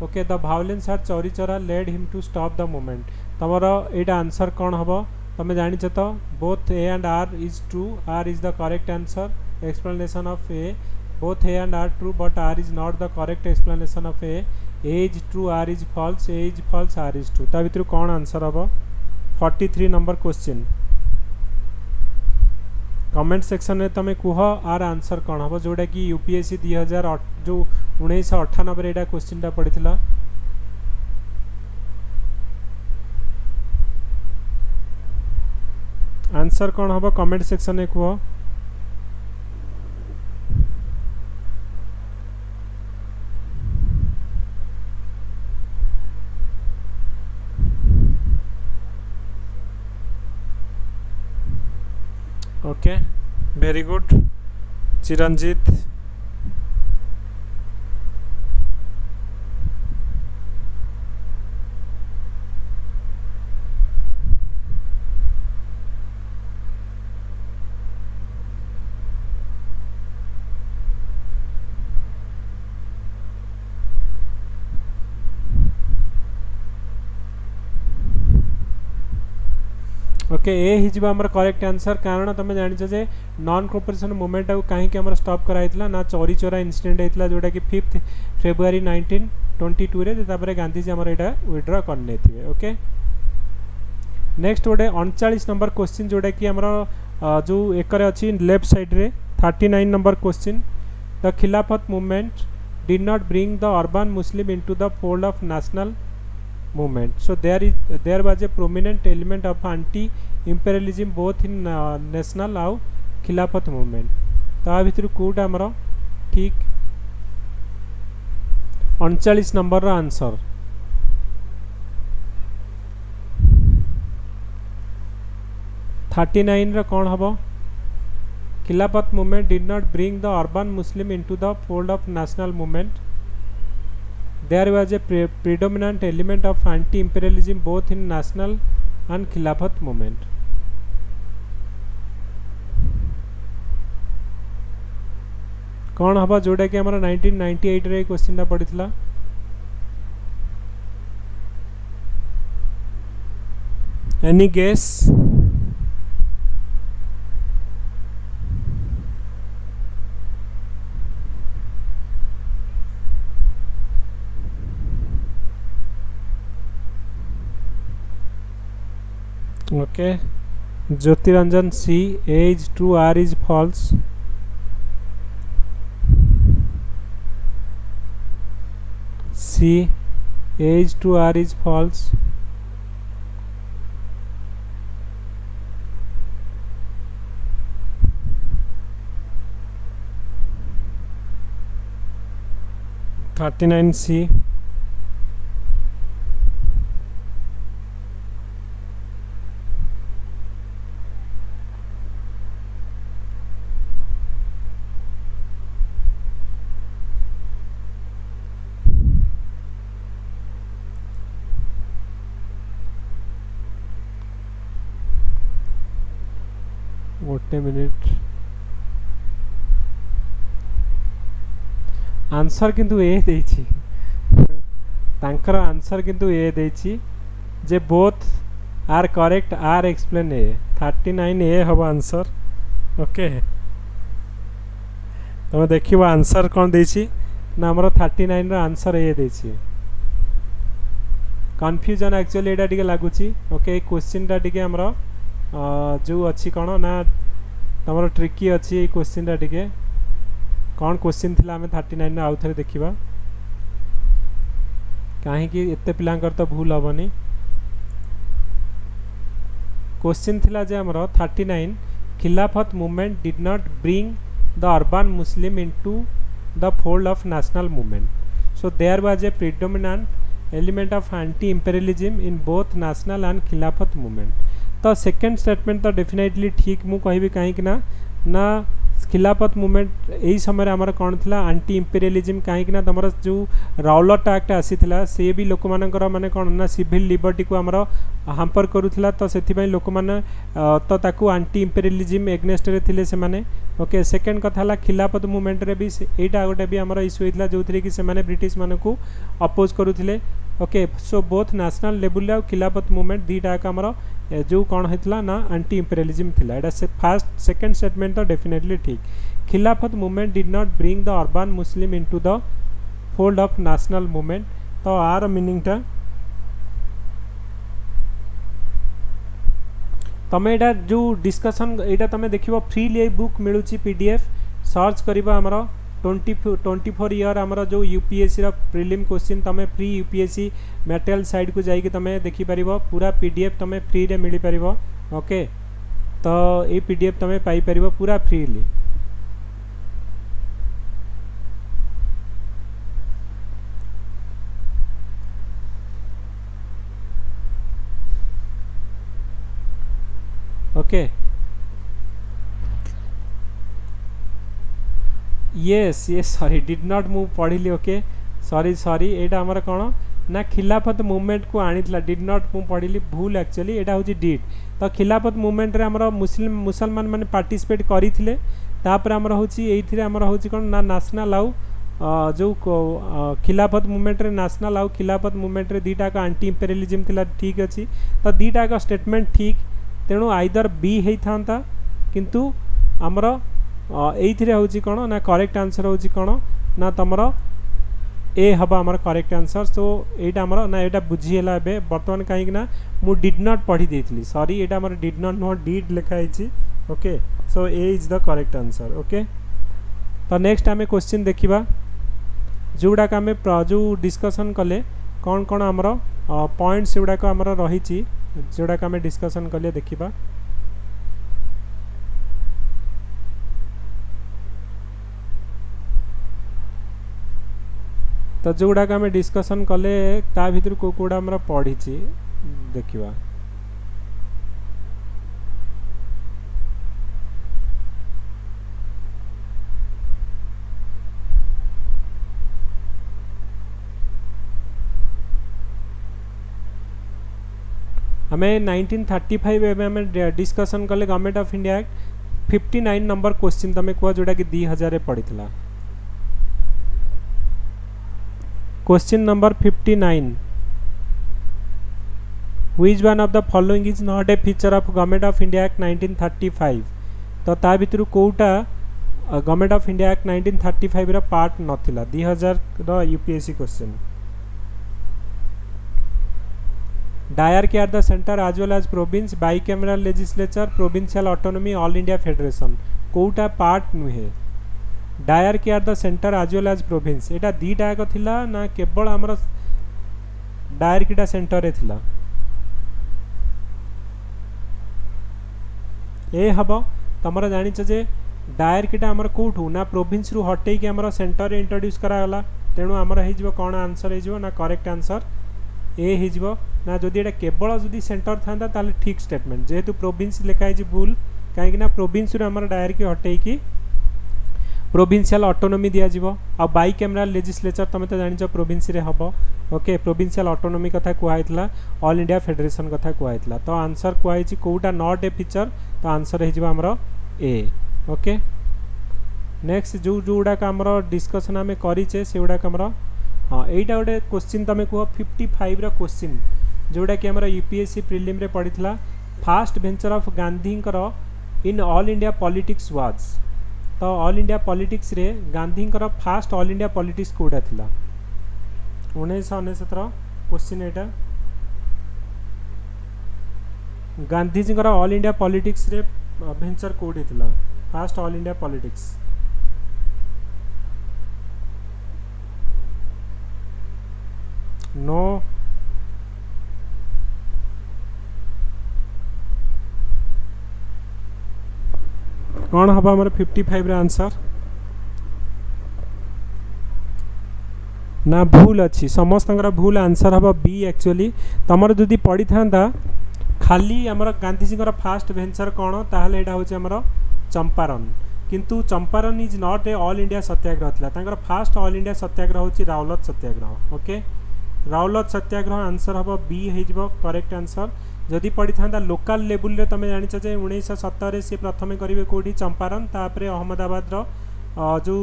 okay the violence at Chauri Chaura led him to stop the movement तमरो एटा आंसर कौन हबो तमे जानि छ तो both A and R is true R is the correct answer explanation of A both A and R true but R is not the correct explanation of A is true R is false A is false are is true ता भितर कौन answer हबो 43 number question comment section में तमे कुह our answer कौन हम जोटा कि यूपीएससी 2008 जो 1998 एटा क्वेश्चन टा पड़ीथिला आंसर कौन हम कमेंट सेक्शन में कुह okay very good Chiranjeet okay ए हिजबा हमर करेक्ट आंसर कारण तमे जानि छ जे नॉन कोऑपरेशन मूवमेंट आ काहे के हमर स्टॉप कराइतला ना चोरी चोरा इंसिडेंट हेतला जोटा कि 5 फेब्रुआरी 1922 रे तापरे गांधी जी हमर एटा विथड्रॉ करने थिबे ओके नेक्स्ट गोटे 39 नंबर क्वेश्चन जोटा कि हमर जो एकरे अछि लेफ्ट साइड रे 39 number question the Khilafat movement did not bring the urban Muslim into the fold of national movement so there was a prominent element of anti imperialism both in national ଆଉ खिलाफत movement ता भितर कोटा हमर ठीक 39 number रा answer thirty nine रा कौन हबो खिलाफत movement did not bring the urban Muslim into the fold of national movement there was a predominant element of anti-imperialism both in national and khilafat movement कौन हबा जोटा कि हमरा 1998 रे क्वेश्चन टा पड़ितला any guess okay Jyotiranjan C A is true R is false C A is true R is false 39 C गोटे minute answer किंतु ए देछि तांकर आंसर किंतु ए देछि जे both are correct R explain A 39 A हबो आंसर ओके तमे देखिबो आंसर कोन देछि ना हमर 39 रो आंसर ए देछि कन्फ्यूजन एक्चुअली एटा टिके लागुची ओके क्वेश्चन टा टिके हमर जो अच्छी कौन ना तमर ट्रिकी अच्छी ये क्वेश्चन टा टिके कौन क्वेश्चन थिला हमें 39 आउ थे देखा कहीं एते पिलांकर तो भूल हेनी क्वेश्चन थिला जे हमर 39 Khilafat movement did not bring the urban Muslim into the fold of national movement so there was a predominant element of anti imperialism in both national and Khilafat movement तो सेकेंड स्टेटमेंट तो डेफिनेटली ठीक मु कहबी कहीं ना खिलाफत मूवमेंट यही समय आमर कौन थी आंटी इंपेरियलिज्म कहीं तुम जो राउलट एक्ट आसीला सी भी लोक मानकर माने कौन ना सिविल लिबर्टी को आमर हाम्पर करूला तो से लोक मैंने तो ताकू आंटी इंपेरियलिज्म एग्नेस्ट रे थिले से माने ओके सेकेंड कथा है खिलाफत मूवमेंट रे भी एटा गोटे भी आमर इश्यू होता जो थी कि से ब्रिटिश मान को अपोज करुले okay so both national level और खिलाफत मूवमेंट दीटा आमर जो कौन होता ना आंटी इंपेरियलिज्म थिला एटा से फास्ट सेकेंड स्टेटमेंट तो डेफिनेटली ठीक खिलाफत movement did not bring the urban Muslim into the fold of national movement तो आर मीनिंगटा तमें एटा जो डिस्कशन एटा तमें देखिबो फ्रीली बुक मिलुची पीडीएफ सर्च करिबा हमरो 24 ईयर आमर जो यूपीएससी प्रिलिम क्वेश्चन तमें फ्री यूपीएससी मटेरियल साइट को जाइए तमें देखिपर पूरा पीडीएफ तमें फ्री रे मिल पार ओके तो ये पीडीएफ तमें पाई पार पूरा फ्रीली ओके येस ये सॉरी डिड नॉट मूव पढ़ी ओके सॉरी एटा आमर कौन ना खिलाफत मूवमेंट को आनीला डिड नॉट मूव पढ़ी भूल एक्चुअली एटा हूँ डिड तो खिलाफत मूवमेंट रे आमर मुसलमान माने पार्टिसिपेट करथिले तापर आमर हूँ ये आमर हूँ कौन ना नेशनल आउ जो खिलाफत मूवमेंट रे नेशनल आउ खिलाफत मूवमेंट रे दीटा आंटी इंपेरियलिज्म थिला ठीक अच्छी तो दीटा स्टेटमेंट ठीक तेणु आइदर बी होता किंतु आमर ये हूँ कौन ना करेक्ट आंसर हूँ कौन ना तुम ए हम आम करेक्ट आंसर सो यहाँ आमर ना यहाँ बुझीगला बर्तमान कहीं मु डिड नॉट पढ़ी देती सॉरी यहाँ आम डिड नॉट नॉट डिड लिखाई okay so A is the correct answer okay तो नेक्स्ट आम क्वेश्चन देखा जोड़ाक आम जो डिस्कसन कले कौन कौन आमर पॉइंट्स गुड़ाक आमर रही जोड़ाक आम डिस्कसन कले देखा तो जोड़ाक आम डिस्कसन कले ता भीतर को कोड़ा आमर पढ़ी देखा आम 1935 एवं डिस्कसन कले government of India act 59 number question तमें कह जोड़ा कि 2000 पड़ी था question number 59 which one of the following is not a feature of government of India act 1935 तो ता भितर कोटा गवर्नमेंट ऑफ इंडिया एक्ट 1935 रा पार्ट नथिला 2000 रो UPSC question diarchy are the centre as well as province bicameral legislature provincial autonomy all India federation कोटा part नुहे dyarchy are the centre as well as province एटा दीटा एक थिला ना केवल आमर डायरकीटा सेंटर रे थिला ए हबो तमरा जानिछ जे डायरकीटा आमर कोठू ना प्रोविंस रु हटै कि आमर सेंटर रे इंट्रोड्यूस करा गला तेणु आमर हे जिवो कोन आंसर हे जिवो ना करेक्ट आंसर ए हे जिवो ना जदि एटा केवल जदि सेंटर थांदा ताले ठीक स्टेटमेंट जेहेतु प्रोविंस लिखाई जी भूल कहीं ना प्रोविंस रु आमर डायरकी हटै कि प्रोविंशियल ऑटोनॉमी दिया जिवो आ बाइकैमरल लेजिस्लेचर तमे तो जानिछ प्रोविंस रे हबो ओके प्रोविंशियल ऑटोनॉमी कथा कुआइतला ऑल इंडिया फेडरेशन कथा कुआइतला तो आंसर कुआइछि कोउटा नॉट ए फीचर तो आंसर हे जिवो हमरो ए ओके नेक्स्ट जो जोड़ाक आमर डिस्कसन आम करेचे से गुड़ाक आमर हाँ यहीटा गोटे क्वेश्चन तुम कह 55 क्वेश्चन जोड़ा कि आमर यूपीएससी प्रिलिम रे पड़ीला first venture of Gandhi in all India politics was तो ऑल इंडिया पॉलिटिक्स रे Gandhi first all India politics कोटा थिला 1969 क्वेश्चन एटा गांधीजी ऑल इंडिया पॉलिटिक्स रे वेंचर कोडी थिला फास्ट ऑल इंडिया पॉलिटिक्स नो कौन हम आम 55 आंसर ना भूल अच्छी समस्त भूल आंसर हम बी एक्चुअली तुम जदि पढ़ी था खाली आमर गांधीजी फास्ट वेंचर कौन ताहले एटा होची आमर चंपारण किंतु Champaran is not a all India satyagraha थिला तांकर फास्ट ऑल इंडिया सत्याग्रह होची Rowlatt satyagraha okay Rowlatt satyagraha answer हम बी हो करेक्ट आंसर जदि पढ़ी था लोकल लेवल रे तुम जानिछ जे 1970 से प्रथम करेंगे कौटी चंपारण तापर अहमदाबाद जो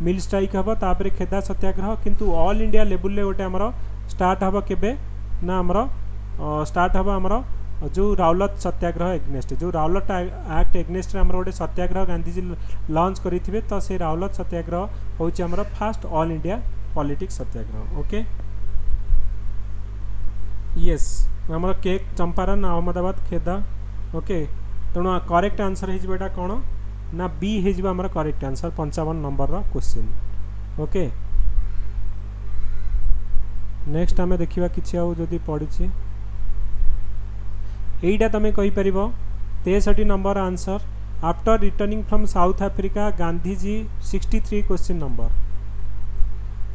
मिल स्ट्राइक हम तापर खेदा सत्याग्रह किंतु ऑल इंडिया लेवल रे गोटे आमर स्टार्ट हम केबे ना आमर स्टार्ट हम आमर जो रावलत सत्याग्रह एग्नेस्ट जो रावलत एक्ट एग्नेस्ट आमर गोटे सत्याग्रह गांधीजी लॉन्च करेंगे तो से रावलत सत्याग्रह हूँ आमर फास्ट ऑल इंडिया पॉलिटिक्स सत्याग्रह ओके यस आमर केक चंपारण अहमदाबाद खेदा ओके तेणु करेक्ट आंसर होटा कौन ना बी हो आमर correct answer 55 number question okay next आम देखा कि आदि पड़ी यहीटा तुम कहीपर 63 number answer after returning from south Africa Gandhiji 63 question number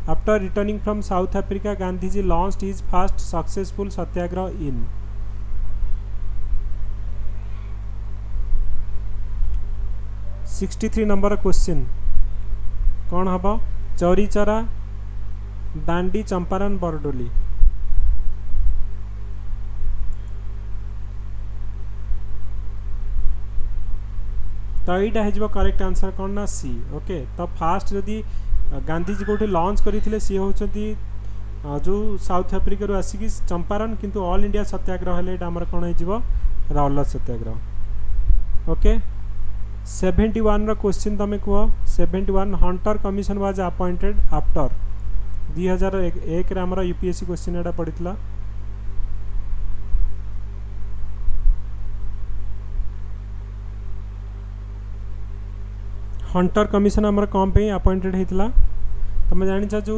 after returning from south Africa Gandhiji launched his first successful Satyagraha in sixty three number question कौन हम चौरी चरा दांडी चंपारण बरडोली तो यहीटा हो करेक्ट आंसर कौन ना सी ओके तो फास्ट जदि गांधीजी कौटे लॉन्च करते सी होती जो साउथ अफ्रिका आसिक चंपारण किंतु ऑल इंडिया सत्याग्रह हेले आमर कौन हो रावलत सत्याग्रह ओके 71 क्वेश्चन तुम कह 71 Hunter commission was appointed after 2001 आमर यूपीएससी क्वेश्चन एटा पड़ीला हंटर कमिशन आमर कौन पे अपॉइंटेड होता तुम जानिछ जो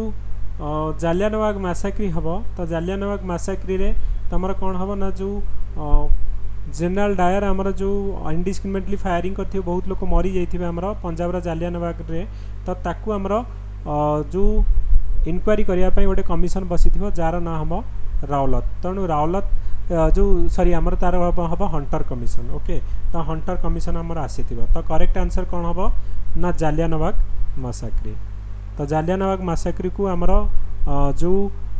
जालियानवाग मैसाक्री हम तो जालियानवाग मैसाक्री रे तुम कौन हम ना जो जनरल डायर आमर जो इनडिस्क्रिमिनेटली फायरिंग करते बहुत लोग मरी जाइए आमर पंजाब जालियानवाग रे तो ताकू आमर जो इनक्वारी करने गोटे कमिशन बसी जार ना हम रावलत तेणु रावलत जो सॉरी आमर तार हम हंटर कमिशन ओके तो हंटर कमिशन आमर आसी तो करेक्ट आंसर कौन हम ना जालियानवाग मैसाक्री तो जालियानवाग मैसाक्री को आमर जो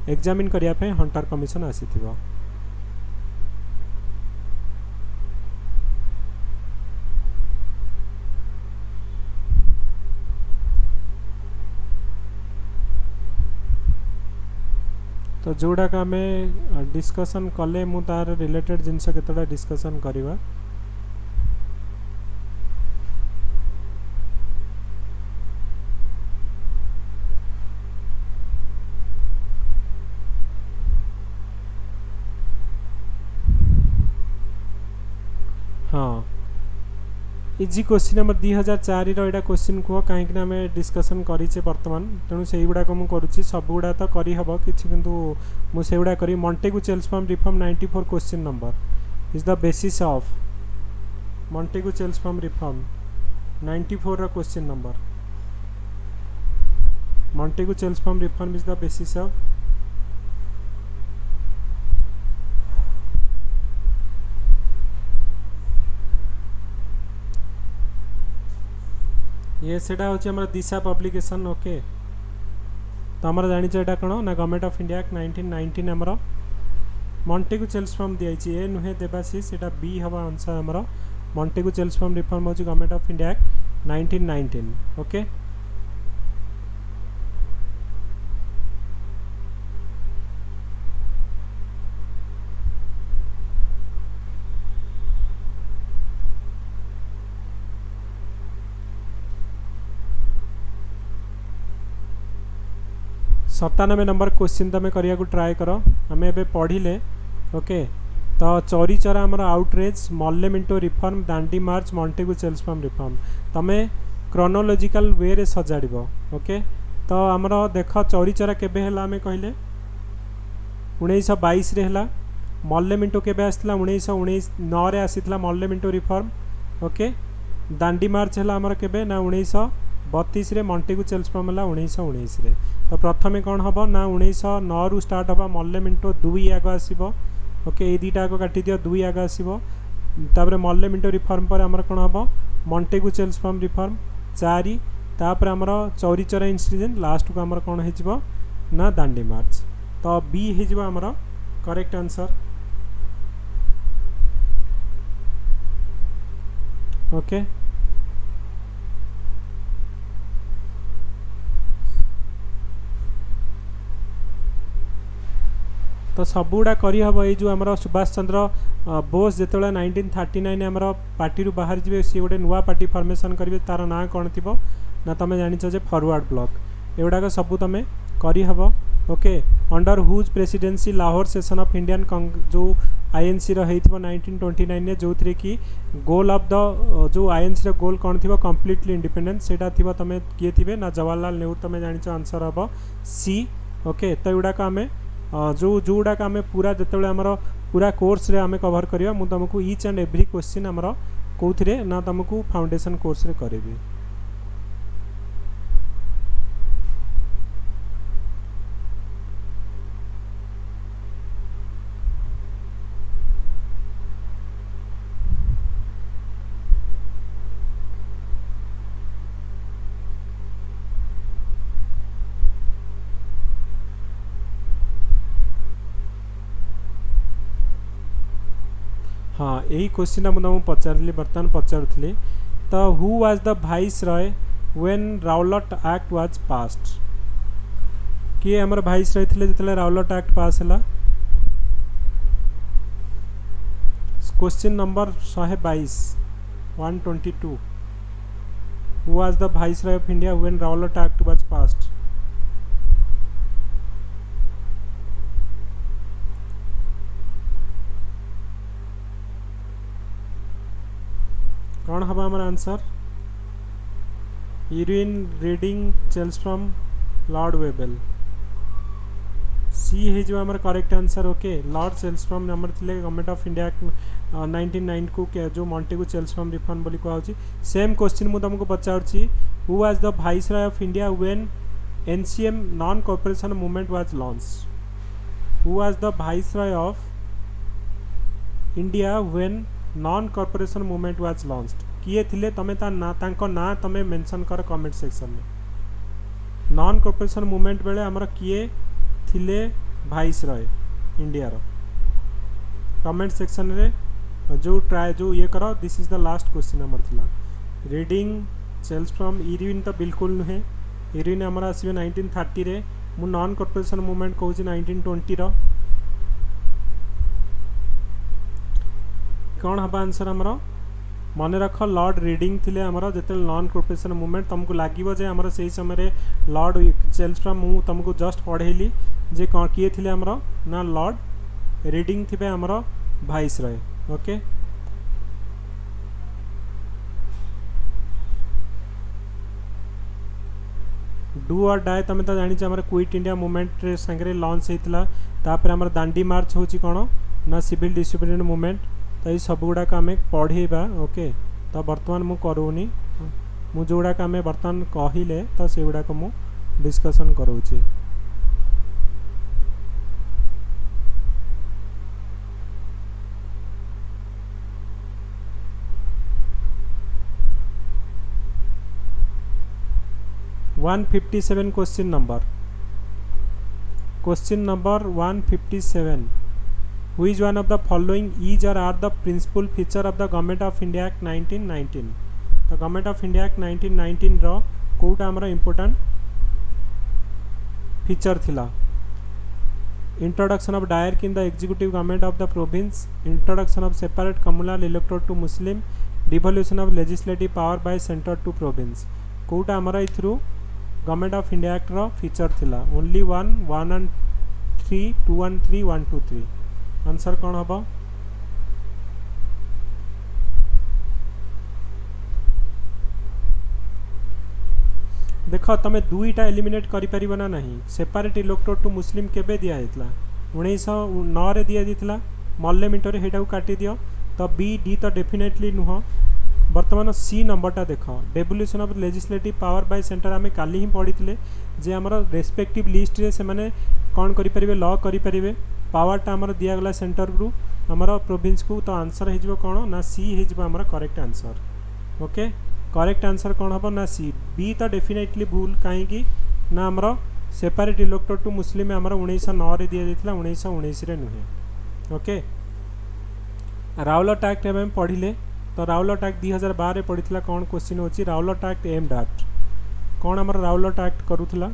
एग्जामिन करने हंटर कमिशन आसी तो जोड़ाक आम डिस्कसन कले मु तार रिलेटेड जिनस केतोटा डिस्कसन करवा हाँ इजी क्वेश्चन नंबर 2004 रहा क्वेश्चन कह कहीं आम डिस्कसन करें बर्तमान तेणु से गुड़ाक मुझे करुच्ची सबुड़ा तो करहब कि मुझे गुड़ा करी Montagu Chelmsford reform 94 question number is the basis of Montagu Chelmsford reform 94 question number Montagu Chelmsford reform is the basis of ये सेटा होची हमर दिशा पब्लिकेशन ओके तो हमर जानि छ एटा कोन ना गवर्नमेंट ऑफ इंडिया एक्ट 1919 हमर मॉन्टेगू चेल्स फॉर्म दिया ए नुहे देबासी सेटा बी हवा आंसर हमर मॉन्टेगू चेल्सफाम रिफॉर्म होची गवर्नमेंट ऑफ इंडिया एक्ट 1919 ओके। सतानबे नंबर क्वेश्चन तुम करिया को ट्राए कर आम ए पढ़िले ओके। तो चोरी चरा आमर आउटरेज मल्ले मिंटो रिफॉर्म दांडी मार्च मॉन्टेगू चेल्सफाम रिफॉर्म तुम क्रोनोलॉजिकल वे रे सजाड़ ओके। तो आमर देख चोरी चरा केबे हला आमे कहले 1922 रे हला। मल्ले मिंटो केबे आसला 1919 रे आसीतला मल्ले मिंटो रिफॉर्म ओके। दांडी मार्च हला आमर केबे ना 1932 रे मॉन्टेगू चेल्सफाम हला 1919 रे। तो प्रथमे कौन हम ना 1909 रु स्टार्ट हवा मल्ले मिंटो 2 आग आसब ओके। ये दुईटा आग काटी दियो 2 आग आसब तापर मल्ले मिंटो रिफॉर्म पर आमर कौन हम मॉन्टेगू चेल्सफाम रिफॉर्म 4 तापर आमर चौरी चरा इंसिडेंट लास्ट को आमर कौन हो ना दांडी मार्च। तो बी हो आमर करेक्ट आंसर ओके। तो सबुड़ा करहब ये जो आमर सुभाष चंद्र बोस जो 1939 आमर पार्टी बाहर जी सी गोटे नुआ पार्टी फॉर्मेशन करेंगे तार ना कौन थी ना तुम जानिच जे फॉरवर्ड ब्लॉक एगुड़ाक सबू तुम करहब okay. Under whose presidency Lahore session of Indian जो आईएनसी रही 1929 जो थी कि गोल ऑफ द जो आईएनसी रो गोल कौन थी कंप्लीटली इंडिपेंडेंट से तुम किए थे ना जवाहरलाल नेहरू तुम जानिच आंसर हम सी ओके। तो युड़ाक आम जो जोड़ाक आम पूरा जो आमर पूरा कोर्स रे आम कवर करिया मु तुमको ईच एंड एवरी क्वेश्चन आमर कौन ना तुमको फाउंडेशन कोर्स रे करेबी। हाँ यही क्वेश्चन मुझे पचारि बर्तमान पचारूली। तो who was the viceroy when Rowlatt act was passed किए आमर वाइस रॉय थे जो राउलट एक्ट पास है। Question number 122 122 who was the viceroy of India when Rowlatt act was passed. कौन हम आमर answer Irwin Reading Chelmsford lord Wavell C हो आमर correct answer okay. Lord Chelmsford आमर थे गवर्नमेंट ऑफ इंडिया 1909 को जो मॉन्टेगू चेल्सफाम रिफॉर्म बोली कहूँ। सेम क्वेश्चन मुझे तुमको पचारूँ who was the viceroy of India when NCM non corporation movement was launched. Who was the viceroy of India when non corporation movement was launched किए थिले तमे ता ना तांको ना तमे मेंशन कर कमेंट सेक्शन में। नॉन कॉर्पोरेशन मूवमेंट बेले हमर किए थिले वाइस रॉय इंडिया रो कमेंट सेक्शन रे जो ट्राई जो ये करो। This is the last question हमर थिला रीडिंग चेल्सफाम इरविन तो बिल्कुल नुहे। इरविन हमर आसीबे 1930 रे मु नॉन कॉर्पोरेशन मूवमेंट कहूँ 1920 रो। कौन हम आंसर आमर मन रख लॉर्ड रीडिंग थिले आमर जो नॉन कॉर्पोरेशन मूवमेंट तुमको लगे जे आमर से समय लॉर्ड चेल्सफाम मु तुमको जस्ट पढ़ेली जे कौन किए थिले आमर ना लॉर्ड रीडिंग थे आमर वाइस रॉय ओके। डू और डाई तुम तो जानी आमर क्विट इंडिया मूवमेंट सांगे लॉन्च होता तापर आमर दांडी मार्च हो कौन ना सिविल डिसोबीडिएंट मूवमेंट। तो ये सब गुड़ाक आम पढ़ेबा ओके। तो बर्तमान मु करूनी मु जोड़ाक आम बर्तमान कहले तो से गुड़ाक मु डिस्कसन करूची। One 157 question number 157 Which one of the following is or are the principal feature of the Government of India Act 1919? तो Government of India Act 1919 रो कोटा हमरो important feature थिला. Introduction of diarch in the executive government of the province, introduction of separate communal electorate to Muslim, devolution of legislative power by center to province. कोटा हमरो इथरू Government of India Act रो feature थिला. Only 1 and 3, 2 and 3, 1 2 3. Answer कौन हम? देख तुम दुईटा एलिमिनेट कर ना नहीं. सेपरेट इलेक्टोरेट टू मुस्लिम केबे दिया हेतला 1909 रे दिया दिथला. मल्ले मिंटर हेटा काटी दियो. तो बी डी तो डेफिनेटली नुह. बर्तमान सी नंबरटा देख devolution of legislative power bye centre आम काली ही पढ़ी जे आमर रेस्पेक्टिव लिस्ट रे से माने कौन करें लॉ करें पावरटा आमर दिगला सेंटर रु आमर प्रोविंस को. तो आंसर हो कौन ना सी हो आमर correct answer. Okay correct answer कौन हम ना सी. बी तो डेफिनेटली भूल कहीं ना आमर सेपरेट इलेक्टोरेट टू मुस्लिम आमर 1909 रे दिया जाता 1919 रे नुहे. ओके राउलट एक्ट एवं पढ़िले. तो राउलट एक्ट 2012 रे पढ़ी कौन क्वेश्चन होची राउलट एक्ट एम्ड एट कौन आमर राउलट एक्ट करूला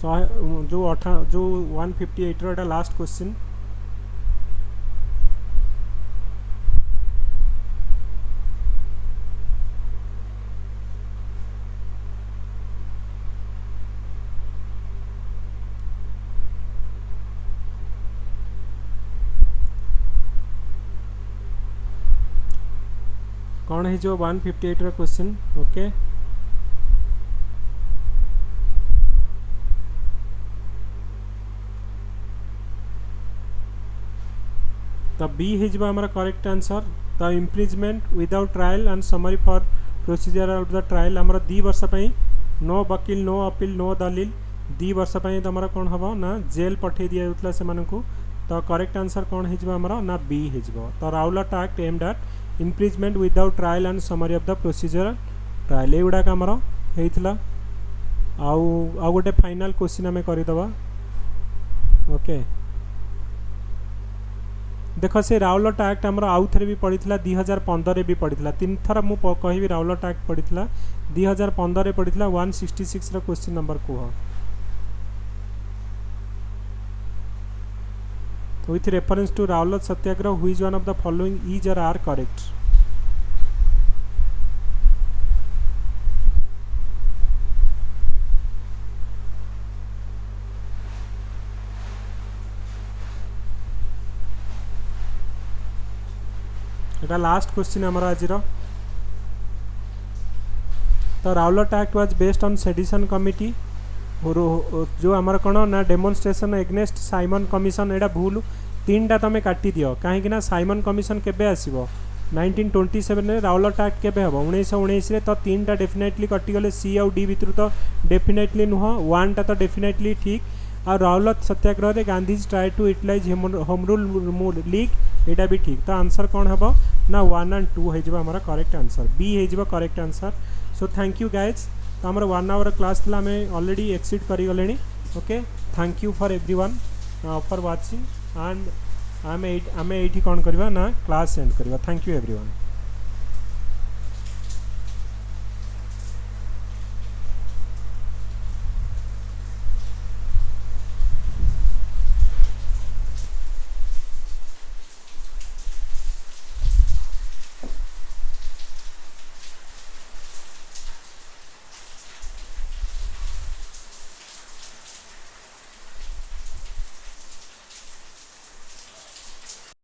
जो 158 रो एटा लास्ट क्वेश्चन. कौन है जो 158 रो क्वेश्चन. ओके तो बी हो आमर correct answer. The imprisonment without trial and summary for procedure of the trial आमर 2 वर्ष पई नो वकील नो अपील नो दलील 2 वर्ष पई तुम कौन हम ना जेल पठे दि जाता से मानकु. तो करेक्ट आंसर कौन हो आमर ना बी हो. तो Rowlatt act aimed at imprisonment without trial and summary of the procedure trial एगुड़ाक आमर होता. आउ गोटे फाइनाल क्वेश्चन आम करदे. ओके देख से राउलट एक्ट आमर आउ थे भी पड़ी 2015 भी पड़ी 3 थर मु कहि राउलट एक्ट पड़ी 2015 पड़ी 166 रो क्वेश्चन नंबर कह. with reference to Rowlatt Satyagraha, which one of the following is or are correct? एटा लास्ट क्वेश्चन आमर आज तो Rowlatt act was based on sedition committee जो आमर कौन ना डेमोन्स्ट्रेशन एग्नेस्ट साइमन कमिशन एटा भूल 3टा तुम काटी दियो कहीं साइमन कमिशन केबे आसीबो 1927 रे राउलट एक्ट केबे हम 1919 रे. तो 3टा डेफिनेटली कटिगले सी आउ डी भितर तो डेफिनेटली नुह 1टा तो डेफिनेटली ठीक. और राउलट सत्याग्रह रे Gandhi try to utilise home rule league एटा भी ठीक. तो आंसर कौन हम ना 1 and 2 हो आमर करेक्ट आंसर. बी हो correct answer. So thank you guys. तो आमर 1 hour क्लास थी आम ऑलरेडी एक्सीड कर गले. Okay thank you for everyone for watching and आम ये कौन करवा ना क्लास एंड करवा. Thank you everyone.